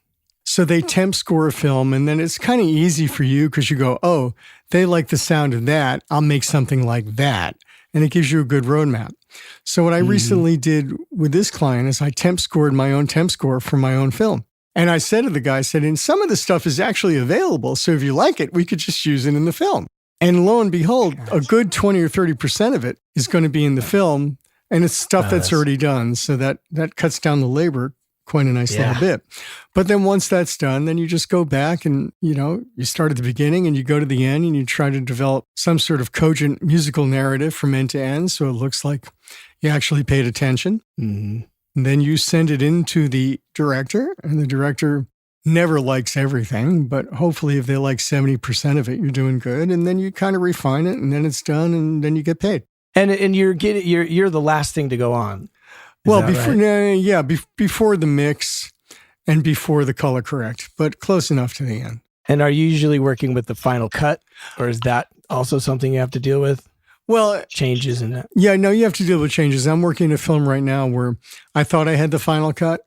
So they temp score a film, and then it's kind of easy for you because you go, oh, they like the sound of that. I'll make something like that. And it gives you a good roadmap. So what I recently did with this client is I temp scored my own temp score for my own film. And I said to the guy, and some of the stuff is actually available. So if you like it, we could just use it in the film. And lo and behold, a good 20 or 30% of it is going to be in the film. And it's stuff that's already done. So that cuts down the labor quite a nice little bit. But then once that's done, then you just go back and, you start at the beginning and you go to the end and you try to develop some sort of cogent musical narrative from end to end. So it looks like you actually paid attention. And then you send it into the director, and the director never likes everything, but hopefully if they like 70% of it, you're doing good. And then you kind of refine it, and then it's done, and then you get paid. And you're the last thing to go on. Well, before the mix, and before the color correct, but close enough to the end. And are you usually working with the final cut, or is that also something you have to deal with? Well, Changes in that? Yeah, no, you have to deal with changes. I'm working a film right now where I thought I had the final cut,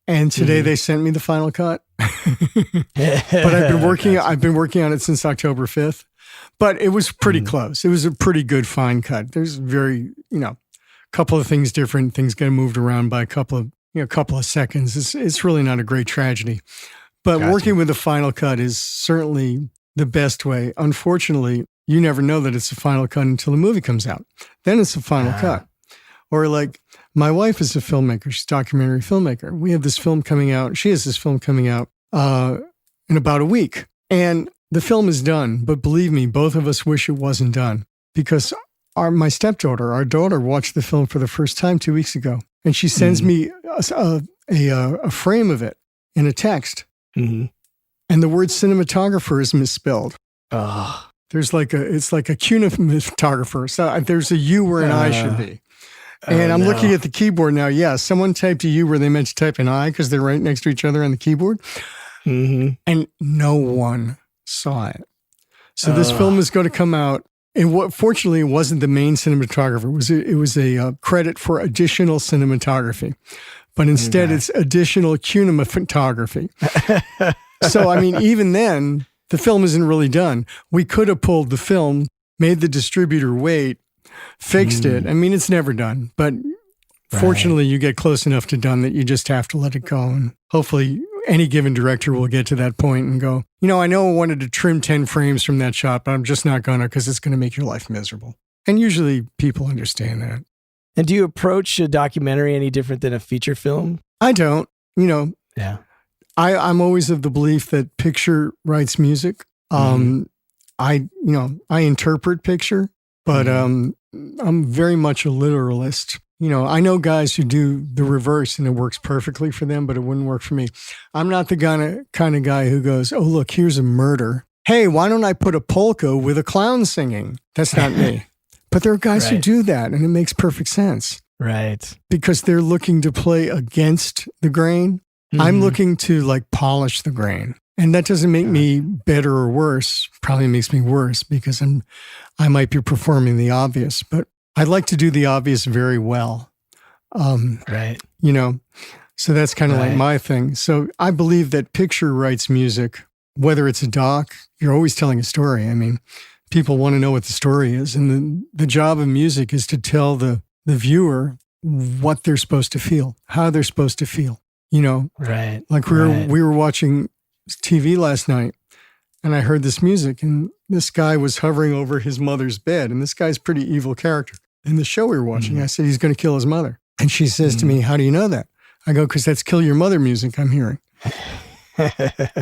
and today they sent me the final cut. But I've been working on it since October 5th. But it was pretty close. It was a pretty good fine cut. There's very, couple of things different. Things get moved around by a couple of seconds. It's really not a great tragedy. But working with the final cut is certainly the best way. Unfortunately, you never know that it's a final cut until the movie comes out. Then it's a final cut. Or like my wife is a filmmaker. She's a documentary filmmaker. We have this film coming out. She has this film coming out in about a week. And the film is done. But believe me, both of us wish it wasn't done. Because my stepdaughter, our daughter, watched the film for the first time 2 weeks ago. And she sends me a frame of it in a text. Mm-hmm. And the word cinematographer is misspelled. It's like a cinematographer. So there's a U where an I should be. And I'm looking at the keyboard now. Yeah, someone typed a U where they meant to type an I because they're right next to each other on the keyboard. Mm-hmm. And no one saw it. So this film is going to come out. And fortunately, it wasn't the main cinematographer. It was a credit for additional cinematography. But instead, it's additional cinematography. So, I mean, even then, the film isn't really done. We could have pulled the film, made the distributor wait, fixed it. I mean, it's never done. But fortunately, you get close enough to done that you just have to let it go. And hopefully, any given director will get to that point and go, I know I wanted to trim 10 frames from that shot, but I'm just not going to because it's going to make your life miserable. And usually people understand that. And do you approach a documentary any different than a feature film? I don't. Yeah. I'm always of the belief that picture writes music. I interpret picture, but I'm very much a literalist. I know guys who do the reverse and it works perfectly for them, but it wouldn't work for me. I'm not the kind of guy who goes, oh, look, here's a murder. Hey, why don't I put a polka with a clown singing? That's not me. But there are guys who do that, and it makes perfect sense. Right. Because they're looking to play against the grain. I'm looking to polish the grain. And that doesn't make me better or worse. Probably makes me worse because I might be performing the obvious, but I like to do the obvious very well. Right. So that's kind of like my thing. So I believe that picture writes music, whether it's a doc, you're always telling a story. I mean, people want to know what the story is. And the job of music is to tell the viewer what they're supposed to feel, how they're supposed to feel. Right. Like we were watching TV last night and I heard this music and this guy was hovering over his mother's bed and this guy's a pretty evil character. In the show we were watching, I said, he's going to kill his mother. And she says to me, how do you know that? I go, because that's kill your mother music I'm hearing.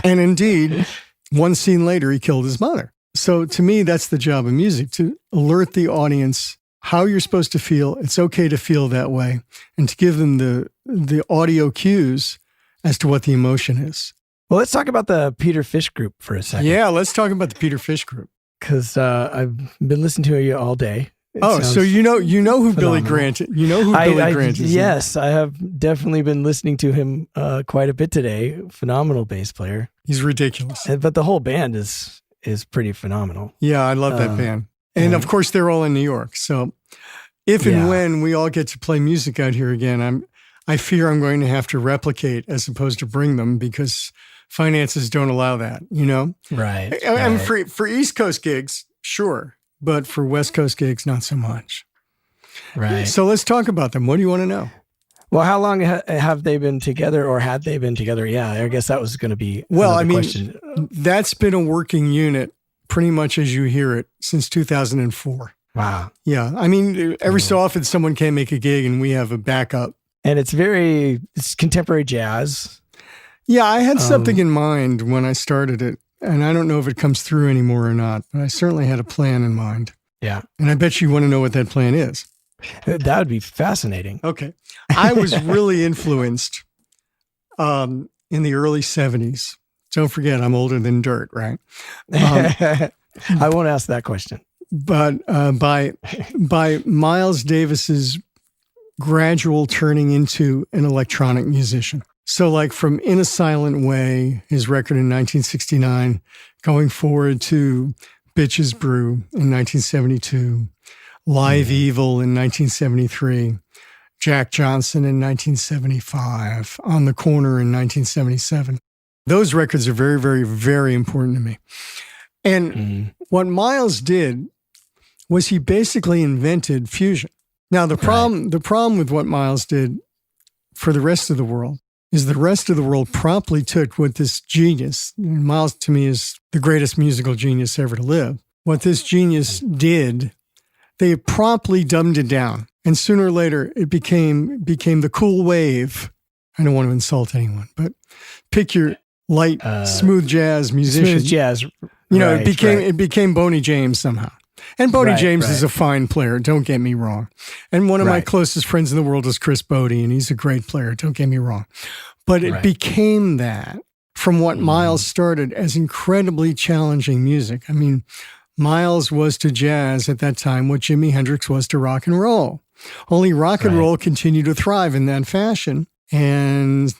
And indeed, one scene later, he killed his mother. So to me, that's the job of music, to alert the audience how you're supposed to feel. It's okay to feel that way, and to give them the audio cues as to what the emotion is. Well, let's talk about the Peter Fish group for a second. Yeah, let's talk about the Peter Fish group. Because I've been listening to you all day. So you know who Billy Grant is. You know who Billy Grant is. Yes, I have definitely been listening to him quite a bit today. Phenomenal bass player. He's ridiculous. But the whole band is pretty phenomenal. Yeah, I love that band. And of course, they're all in New York. So if and when we all get to play music out here again, I fear I'm going to have to replicate as opposed to bring them because finances don't allow that, Right. I mean, for East Coast gigs, sure. But for West Coast gigs, not so much. Right. So let's talk about them. What do you want to know? Well, how long have they been together, or had they been together? Yeah, I guess that was going to be question. That's been a working unit pretty much as you hear it since 2004. Wow. Yeah. I mean, every so often someone can make a gig and we have a backup. And it's contemporary jazz. Yeah, I had something in mind when I started it. And I don't know if it comes through anymore or not, but I certainly had a plan in mind. Yeah. And I bet you want to know what that plan is. That would be fascinating. Okay. I was really influenced in the early 70s. Don't forget, I'm older than dirt, right? I won't ask that question. But by Miles Davis's gradual turning into an electronic musician. So like from In a Silent Way, his record in 1969, going forward to Bitches Brew in 1972, Live Evil in 1973, Jack Johnson in 1975, On the Corner in 1977. Those records are very, very, very important to me. And what Miles did was he basically invented fusion. Now, the problem with what Miles did for the rest of the world is the rest of the world promptly took what this genius, and Miles to me is the greatest musical genius ever to live, what this genius did, they promptly dumbed it down. And sooner or later, it became the cool wave. I don't want to insult anyone, but pick your light, smooth jazz musician. Smooth jazz. It became Boney James somehow. And Bodie James is a fine player, don't get me wrong. And one of my closest friends in the world is Chris Bodie, and he's a great player, don't get me wrong. But it became that from what Miles started as incredibly challenging music. I mean, Miles was to jazz at that time what Jimi Hendrix was to rock and roll. Only rock and roll continued to thrive in that fashion, and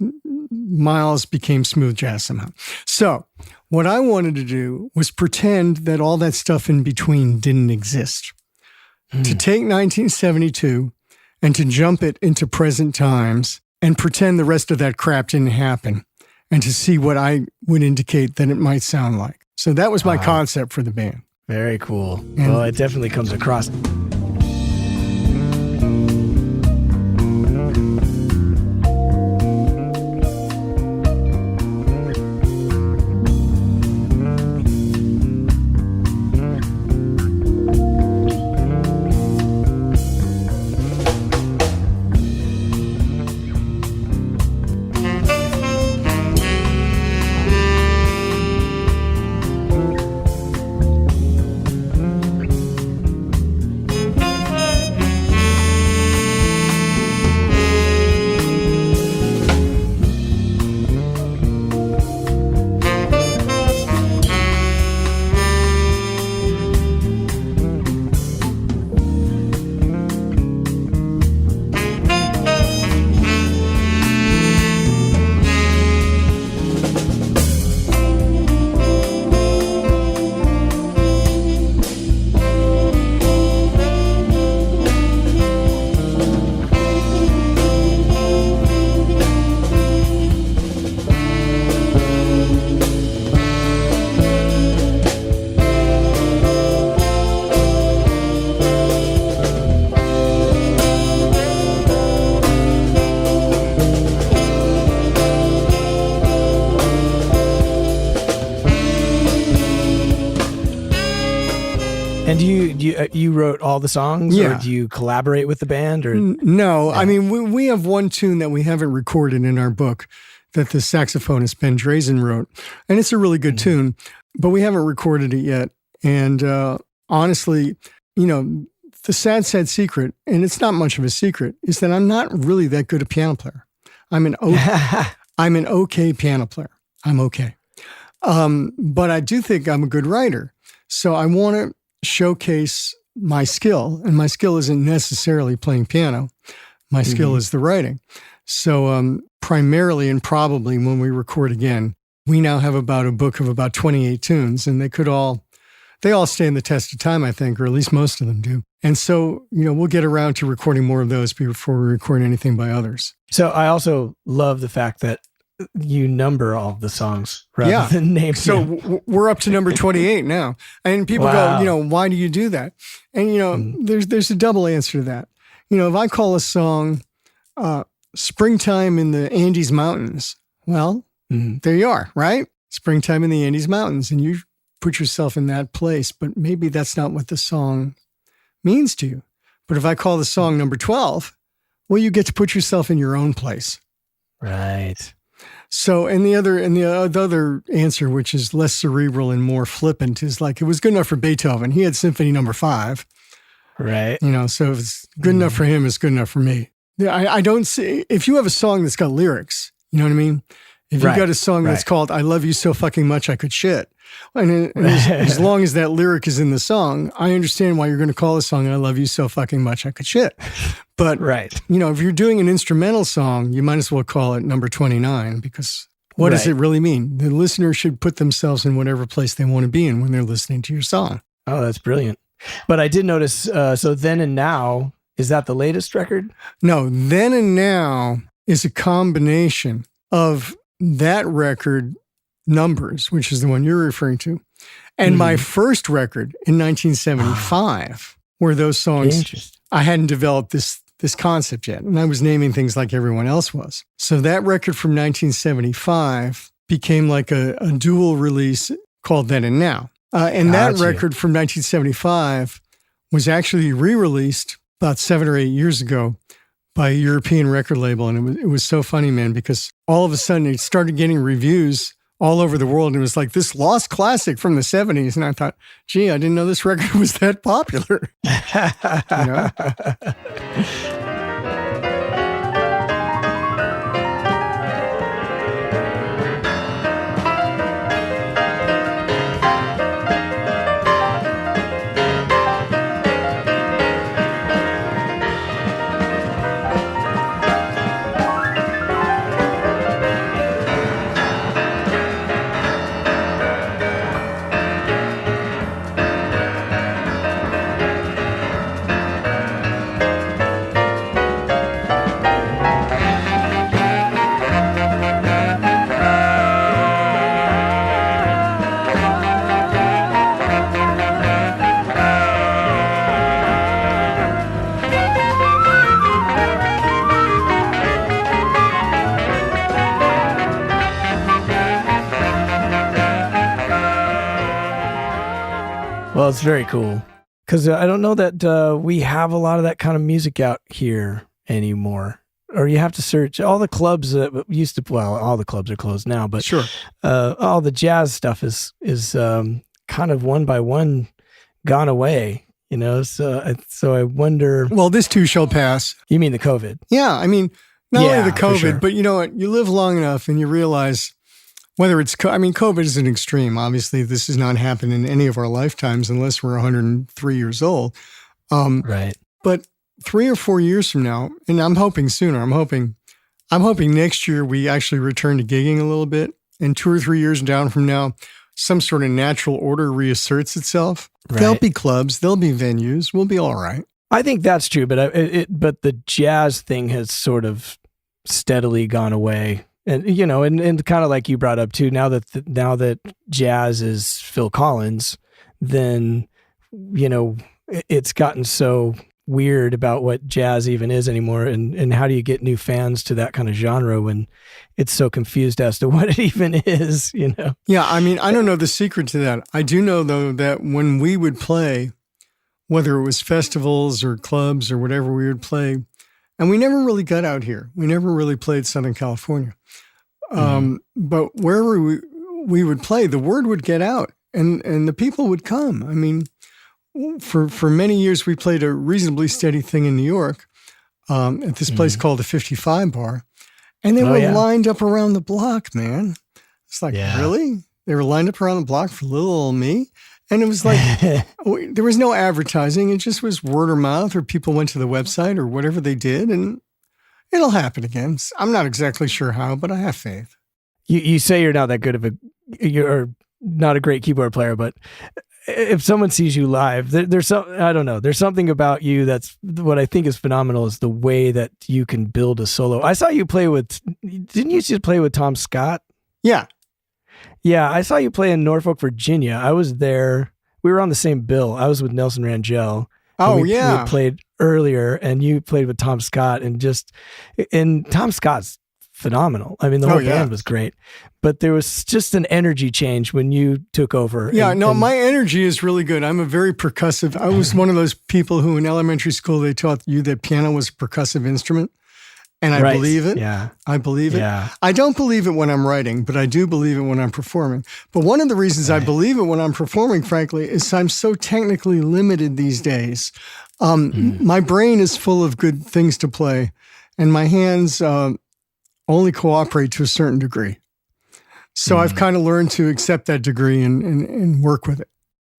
Miles became smooth jazz somehow. So what I wanted to do was pretend that all that stuff in between didn't exist. To take 1972 and to jump it into present times and pretend the rest of that crap didn't happen, and to see what I would indicate that it might sound like. So that was my concept for the band. Very cool. Well, it definitely comes across. And you wrote all the songs, or do you collaborate with the band? Or no, I mean we have one tune that we haven't recorded in our book that the saxophonist Ben Drazen wrote, and it's a really good tune, but we haven't recorded it yet. And honestly, the sad secret, and it's not much of a secret, is that I'm not really that good a piano player. I'm an okay piano player. I'm okay, but I do think I'm a good writer. So I want to showcase my skill, and my skill isn't necessarily playing piano. My skill is the writing. So primarily and probably when we record again, we now have about a book of about 28 tunes, and they all stand the test of time, I think, or at least most of them do. And so, we'll get around to recording more of those before we record anything by others. So I also love the fact that you number all the songs rather than name them. So we're up to number 28 now. And people go, why do you do that? And, there's a double answer to that. If I call a song Springtime in the Andes Mountains, well, there you are, right? Springtime in the Andes Mountains. And you put yourself in that place, but maybe that's not what the song means to you. But if I call the song number 12, well, you get to put yourself in your own place. Right. So, and the other answer, which is less cerebral and more flippant, is like, it was good enough for Beethoven. He had Symphony Number 5. Right. So if it's good enough for him, it's good enough for me. I don't see, if you have a song that's got lyrics, you know what I mean? If you got a song that's called "I Love You So Fucking Much I Could Shit," and as long as that lyric is in the song, I understand why you're going to call a song "I Love You So Fucking Much I Could Shit." But if you're doing an instrumental song, you might as well call it number 29, because what does it really mean? The listener should put themselves in whatever place they want to be in when they're listening to your song. Oh, that's brilliant. But I did notice, so Then and Now, is that the latest record? No, Then and Now is a combination of that record, Numbers, which is the one you're referring to, and my first record in 1975, where those songs, I hadn't developed this concept yet, and I was naming things like everyone else was. So that record from 1975 became like a dual release called Then and Now. And that record from 1975 was actually re-released about 7 or 8 years ago by a European record label. And it was so funny, man, because all of a sudden it started getting reviews all over the world. And it was like this lost classic from the 70s. And I thought, gee, I didn't know this record was that popular. You know? Well, it's very cool, because I don't know that we have a lot of that kind of music out here anymore. Or you have to search. All the clubs that used to, well, all the clubs are closed now, but all the jazz stuff is kind of one by one gone away, you know? So I wonder. Well, this too shall pass. You mean the COVID? Yeah. I mean, not only the COVID, but you know what? You live long enough and you realize whether it's, COVID is an extreme. Obviously, this has not happened in any of our lifetimes unless we're 103 years old. Right. But 3 or 4 years from now, and I'm hoping sooner, I'm hoping next year we actually return to gigging a little bit. And 2 or 3 years down from now, some sort of natural order reasserts itself. Right. There'll be clubs, there'll be venues, we'll be all right. I think that's true, but but the jazz thing has sort of steadily gone away. And, you know, and kind of like you brought up too, now that jazz is Phil Collins, then, you know, it's gotten so weird about what jazz even is anymore. And how do you get new fans to that kind of genre when it's so confused as to what it even is, you know? Yeah. I mean, I don't know the secret to that. I do know though, that when we would play, whether it was festivals or clubs or whatever we would play, and we never really got out here. We never really played Southern California. But wherever we would play, the word would get out and the people would come. I mean, for many years, we played a reasonably steady thing in New York at this place called the 55 Bar. And they were lined up around the block, man. It's like, really? They were lined up around the block for little old me? And it was like, there was no advertising. It just was word of mouth, or people went to the website or whatever they did. And it'll happen again. I'm not exactly sure how, but I have faith. You say you're not that good of you're not a great keyboard player, but if someone sees you live, there's I don't know. There's something about you that's what I think is phenomenal is the way that you can build a solo. I saw you play didn't you just play with Tom Scott? Yeah. Yeah, I saw you play in Norfolk, Virginia. I was there. We were on the same bill. I was with Nelson Rangel. Oh, we played earlier, and you played with Tom Scott, and Tom Scott's phenomenal. I mean, the whole band was great, but there was just an energy change when you took over. Yeah, my energy is really good. I'm a very percussive. I was one of those people who in elementary school, they taught you that piano was a percussive instrument. And I believe it. Yeah. I believe it. Yeah. I don't believe it when I'm writing, but I do believe it when I'm performing. But one of the reasons I believe it when I'm performing, frankly, is I'm so technically limited these days. My brain is full of good things to play, and my hands only cooperate to a certain degree. So I've kind of learned to accept that degree and work with it.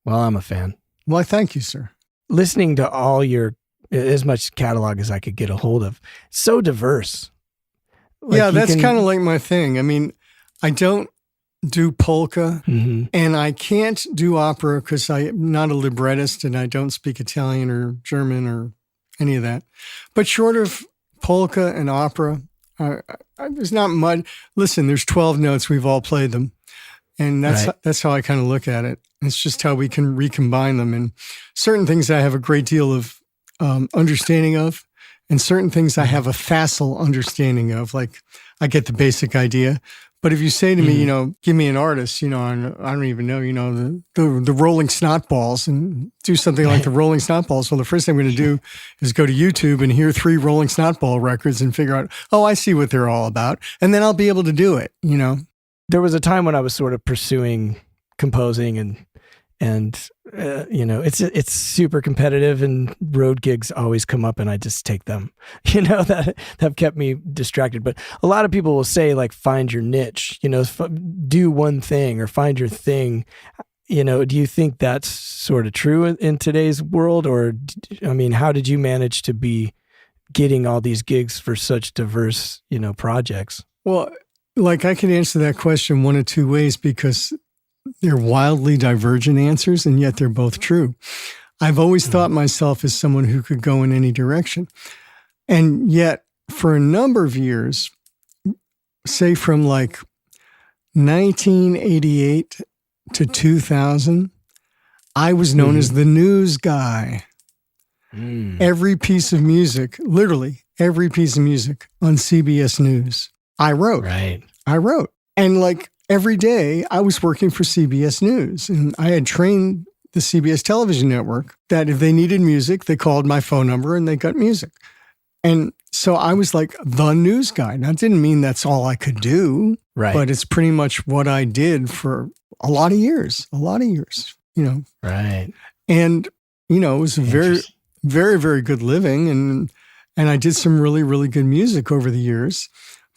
Well, I'm a fan. Well, I thank you, sir. Listening to all as much catalog as I could get a hold of, so diverse. Yeah, that's kind of like my thing. I mean, I don't do polka and I can't do opera because I'm not a librettist and I don't speak Italian or German or any of that. But short of polka and opera, there's not much. Listen, there's 12 notes. We've all played them. And that's how I kind of look at it. It's just how we can recombine them. And certain things I have a great deal of understanding of, and certain things I have a facile understanding of. Like, I get the basic idea. But if you say to me, give me an artist, and I don't even know, the Rolling Snotballs, and do something like the Rolling Snotballs. Well, the first thing I'm going to do is go to YouTube and hear 3 Rolling Snotball records and figure out, oh, I see what they're all about. And then I'll be able to do it, There was a time when I was sort of pursuing composing and it's super competitive, and road gigs always come up and I just take them, that have kept me distracted. But a lot of people will say, like, find your niche, do one thing or find your thing. Do you think that's sort of true in today's world? Or, I mean, how did you manage to be getting all these gigs for such diverse, projects? Well, like, I can answer that question one of two ways, because they're wildly divergent answers, and yet they're both true. I've always thought myself as someone who could go in any direction. And yet, for a number of years, say from like 1988 to 2000, I was known as the news guy. Every piece of music, literally every piece of music on CBS News, I wrote. Right. I wrote. And like, every day I was working for CBS News, and I had trained the CBS television network that if they needed music, they called my phone number and they got music. And so I was like the news guy. Now, it didn't mean that's all I could do, right? But it's pretty much what I did for a lot of years, Right. And, it was a very, very, very good living. And I did some really, really good music over the years,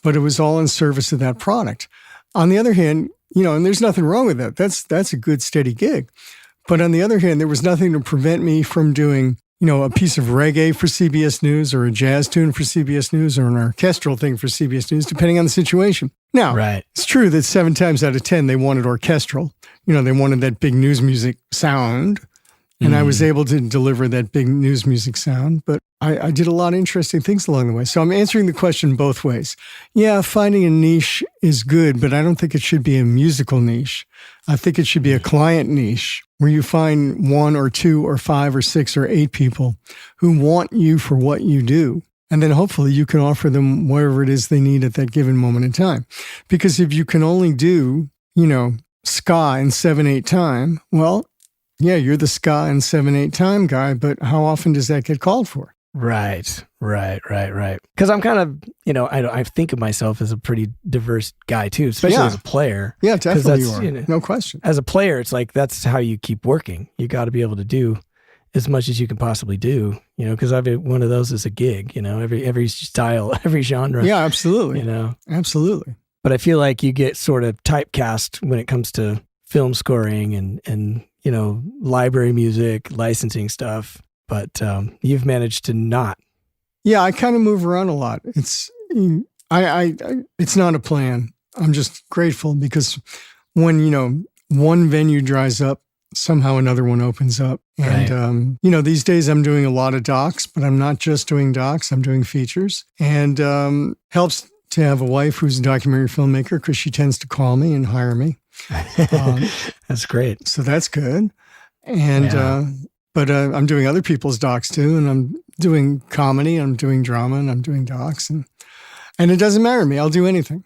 but it was all in service of that product. On the other hand, and there's nothing wrong with that. That's a good, steady gig. But on the other hand, there was nothing to prevent me from doing, a piece of reggae for CBS News, or a jazz tune for CBS News, or an orchestral thing for CBS News, depending on the situation. Now, It's true that 7 times out of 10, they wanted orchestral. They wanted that big news music sound. And I was able to deliver that big news music sound, but I did a lot of interesting things along the way. So I'm answering the question both ways. Yeah, finding a niche is good, but I don't think it should be a musical niche. I think it should be a client niche where you find 1 or 2 or 5 or 6 or 8 people who want you for what you do. And then hopefully you can offer them whatever it is they need at that given moment in time. Because if you can only do, ska in 7/8 time, well, yeah, you're the ska and 7/8 time guy, but how often does that get called for? Right. Because I'm kind of, I think of myself as a pretty diverse guy too, especially as a player. Yeah, definitely you are. No question. As a player, it's like, that's how you keep working. You got to be able to do as much as you can possibly do, because I've been one of those as a gig, every style, every genre. Yeah, absolutely. Absolutely. But I feel like you get sort of typecast when it comes to film scoring and library music, licensing stuff, but you've managed to not. Yeah, I kind of move around a lot. It's not a plan. I'm just grateful because when, one venue dries up, somehow another one opens up. And, these days I'm doing a lot of docs, but I'm not just doing docs, I'm doing features. And helps to have a wife who's a documentary filmmaker, because she tends to call me and hire me. That's great. So that's good. And, but I'm doing other people's docs too. And I'm doing comedy, I'm doing drama, and I'm doing docs. And it doesn't matter to me. I'll do anything,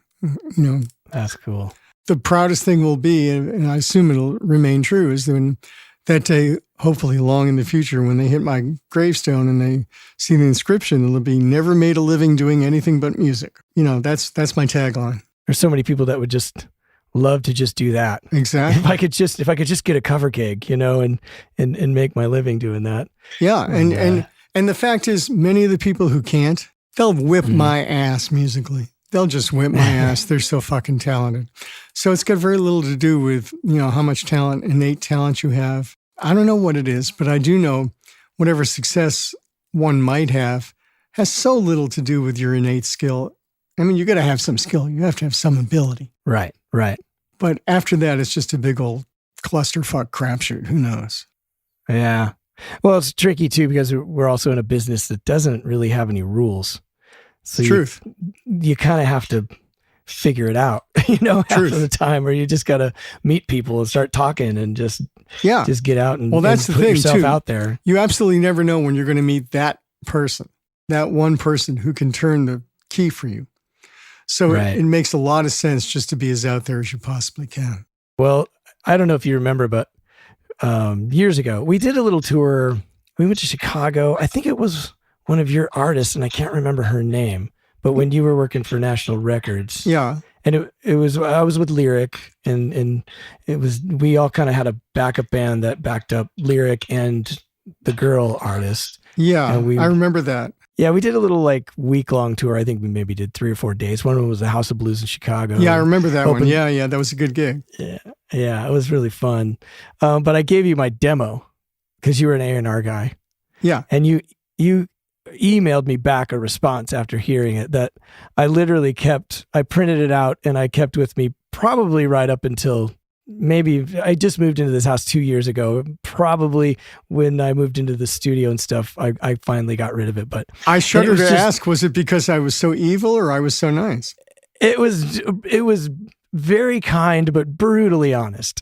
That's cool. The proudest thing will be, and I assume it'll remain true, is when that day, hopefully long in the future, when they hit my gravestone and they see the inscription, it'll be "never made a living doing anything but music." That's my tagline. There's so many people that would just love to just do that. Exactly. If I could just get a cover gig, and make my living doing that. Yeah. And the fact is, many of the people who can't, they'll whip my ass musically. they'll just whip my ass. They're so fucking talented. So it's got very little to do with, how much talent, innate talent you have. I don't know what it is, but I do know whatever success one might have has so little to do with your innate skill. I mean, you got to have some skill. You have to have some ability. Right. But after that, it's just a big old clusterfuck crapshoot. Who knows? Yeah. Well, it's tricky too, because we're also in a business that doesn't really have any rules. So Truth. You kind of have to figure it out, half of the time, where you just got to meet people and start talking and just get out and, that's and the put thing yourself too. out there. You absolutely never know when you're going to meet that person, that one person who can turn the key for you. So it makes a lot of sense just to be as out there as you possibly can. Well, I don't know if you remember, but years ago, we did a little tour. We went to Chicago. I think it was one of your artists, and I can't remember her name, but when you were working for National Records. Yeah. And it was, I was with Lyric, and it was, we all kind of had a backup band that backed up Lyric and the girl artist. Yeah, I remember that. Yeah, we did a little week-long tour. I think we maybe did 3 or 4 days. One of them was the House of Blues in Chicago. Yeah, I remember that one. Yeah, that was a good gig. Yeah, it was really fun. But I gave you my demo because you were an A&R guy. Yeah. And you emailed me back a response after hearing it that I literally I printed it out and I kept with me probably right up until maybe I just moved into this house 2 years ago. Probably when I moved into the studio and stuff, I finally got rid of it. But I shudder to ask, was it because I was so evil or I was so nice? It was very kind, but brutally honest.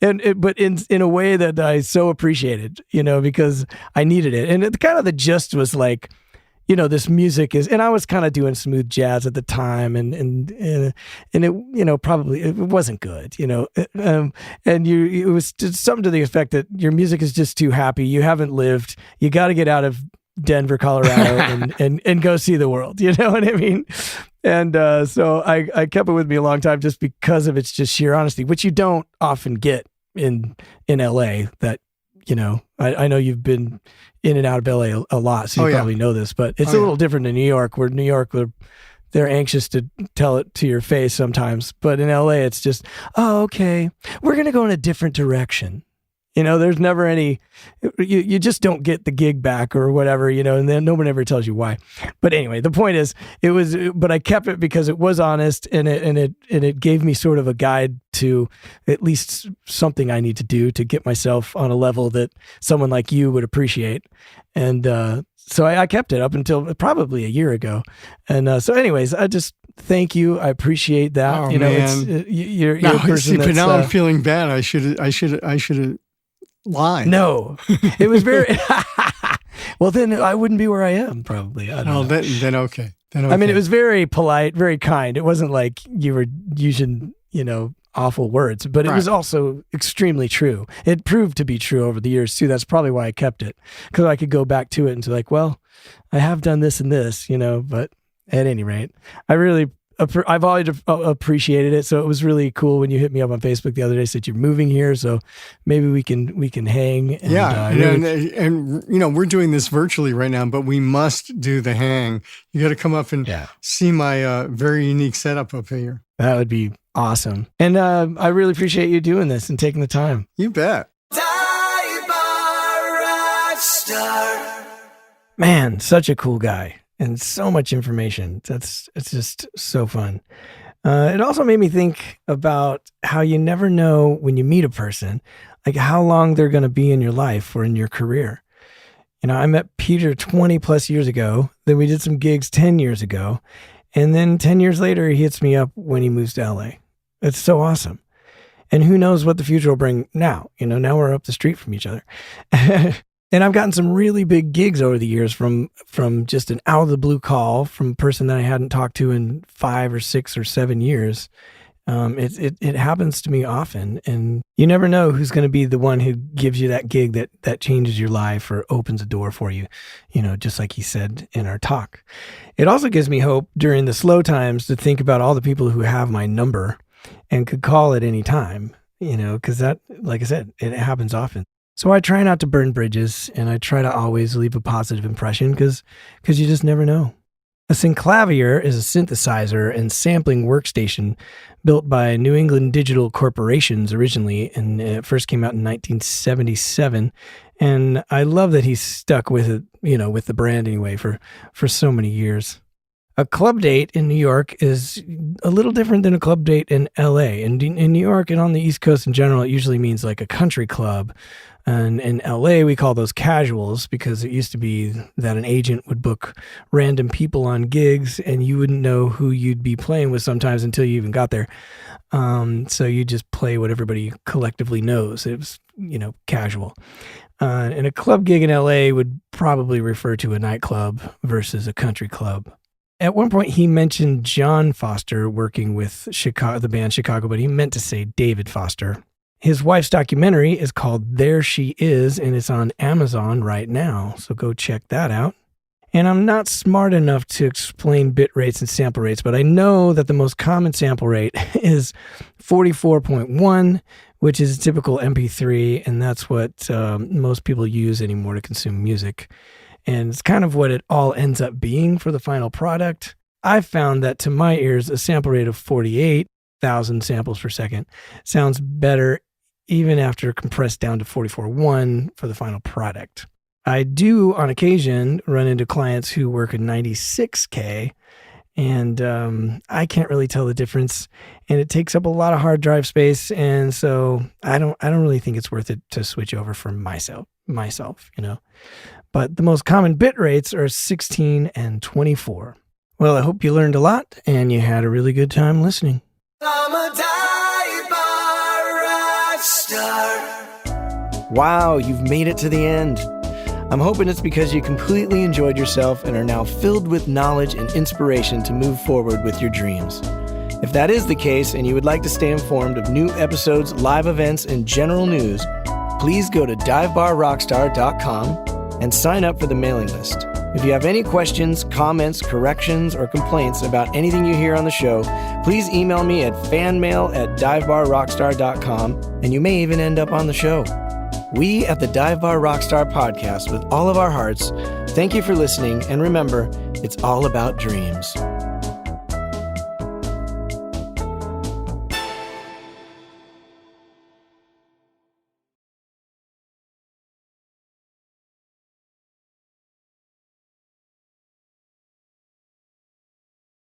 but in a way that I so appreciated, because I needed it. And the gist was this music is, and I was kind of doing smooth jazz at the time, and it, probably it wasn't good, and it was just something to the effect that your music is just too happy. You haven't lived. You got to get out of Denver, Colorado, and go see the world. You know what I mean? And so I kept it with me a long time just because of its just sheer honesty, which you don't often get in LA. That I know you've been in and out of LA a lot, so you probably know this, but it's a little different in New York, where New York, they're anxious to tell it to your face sometimes. But in LA, it's just, oh, okay, we're going to go in a different direction. There's never any, you just don't get the gig back or whatever, and then no one ever tells you why. But anyway, the point is, but I kept it because it was honest, and it gave me sort of a guide to at least something I need to do to get myself on a level that someone like you would appreciate. And so I kept it up until probably a year ago. And so anyways, I just thank you. I appreciate that. Oh, man. You're a person but now I'm feeling bad. I should have lied. No, it was very, well, then I wouldn't be where I am probably. I don't know. Then okay. I mean, it was very polite, very kind. It wasn't like you were using, awful words, but it was also extremely true. It proved to be true over the years too. That's probably why I kept it, because I could go back to it and say well, I have done this and this, but at any rate, I've always appreciated it. So it was really cool when you hit me up on Facebook the other day, said you're moving here, so maybe we can hang. And, and we're doing this virtually right now, but we must do the hang. You got to come up and see my very unique setup up here. That would be awesome. And I really appreciate you doing this and taking the time. You bet. Man, such a cool guy. And so much information. It's just so fun. It also made me think about how you never know when you meet a person, how long they're going to be in your life or in your career. I met Peter 20 plus years ago. Then we did some gigs 10 years ago. And then 10 years later, he hits me up when he moves to LA. It's so awesome. And who knows what the future will bring now. Now we're up the street from each other. And I've gotten some really big gigs over the years from just an out of the blue call from a person that I hadn't talked to in 5 or 6 or 7 years. It happens to me often, and you never know who's going to be the one who gives you that gig that changes your life or opens a door for you, just like he said in our talk. It also gives me hope during the slow times to think about all the people who have my number and could call at any time, because that, like I said, it happens often. So I try not to burn bridges, and I try to always leave a positive impression because you just never know. A synclavier is a synthesizer and sampling workstation built by New England Digital Corporations originally, and it first came out in 1977. And I love that he's stuck with it, with the brand anyway, for so many years. A club date in New York is a little different than a club date in LA. In New York and on the East Coast in general, it usually means like a country club. And in LA, we call those casuals because it used to be that an agent would book random people on gigs and you wouldn't know who you'd be playing with sometimes until you even got there. So you just play what everybody collectively knows. It was, casual. And a club gig in LA would probably refer to a nightclub versus a country club. At one point, he mentioned John Foster working with the band Chicago, but he meant to say David Foster. His wife's documentary is called There She Is, and it's on Amazon right now, so go check that out. And I'm not smart enough to explain bit rates and sample rates, but I know that the most common sample rate is 44.1, which is a typical MP3, and that's what most people use anymore to consume music. And it's kind of what it all ends up being for the final product. I found that to my ears, a sample rate of 48,000 samples per second sounds better even after compressed down to 44.1 for the final product. I do, on occasion, run into clients who work at 96K, and I can't really tell the difference, and it takes up a lot of hard drive space, and so I don't really think it's worth it to switch over for myself. But the most common bit rates are 16 and 24. Well, I hope you learned a lot and you had a really good time listening. I'm a dive bar rock star. Wow, you've made it to the end. I'm hoping it's because you completely enjoyed yourself and are now filled with knowledge and inspiration to move forward with your dreams. If that is the case and you would like to stay informed of new episodes, live events, and general news, please go to divebarrockstar.com and sign up for the mailing list. If you have any questions, comments, corrections, or complaints about anything you hear on the show, please email me at fanmail@divebarrockstar.com, and you may even end up on the show. We at the Dive Bar Rockstar podcast, with all of our hearts, thank you for listening, and remember, it's all about dreams.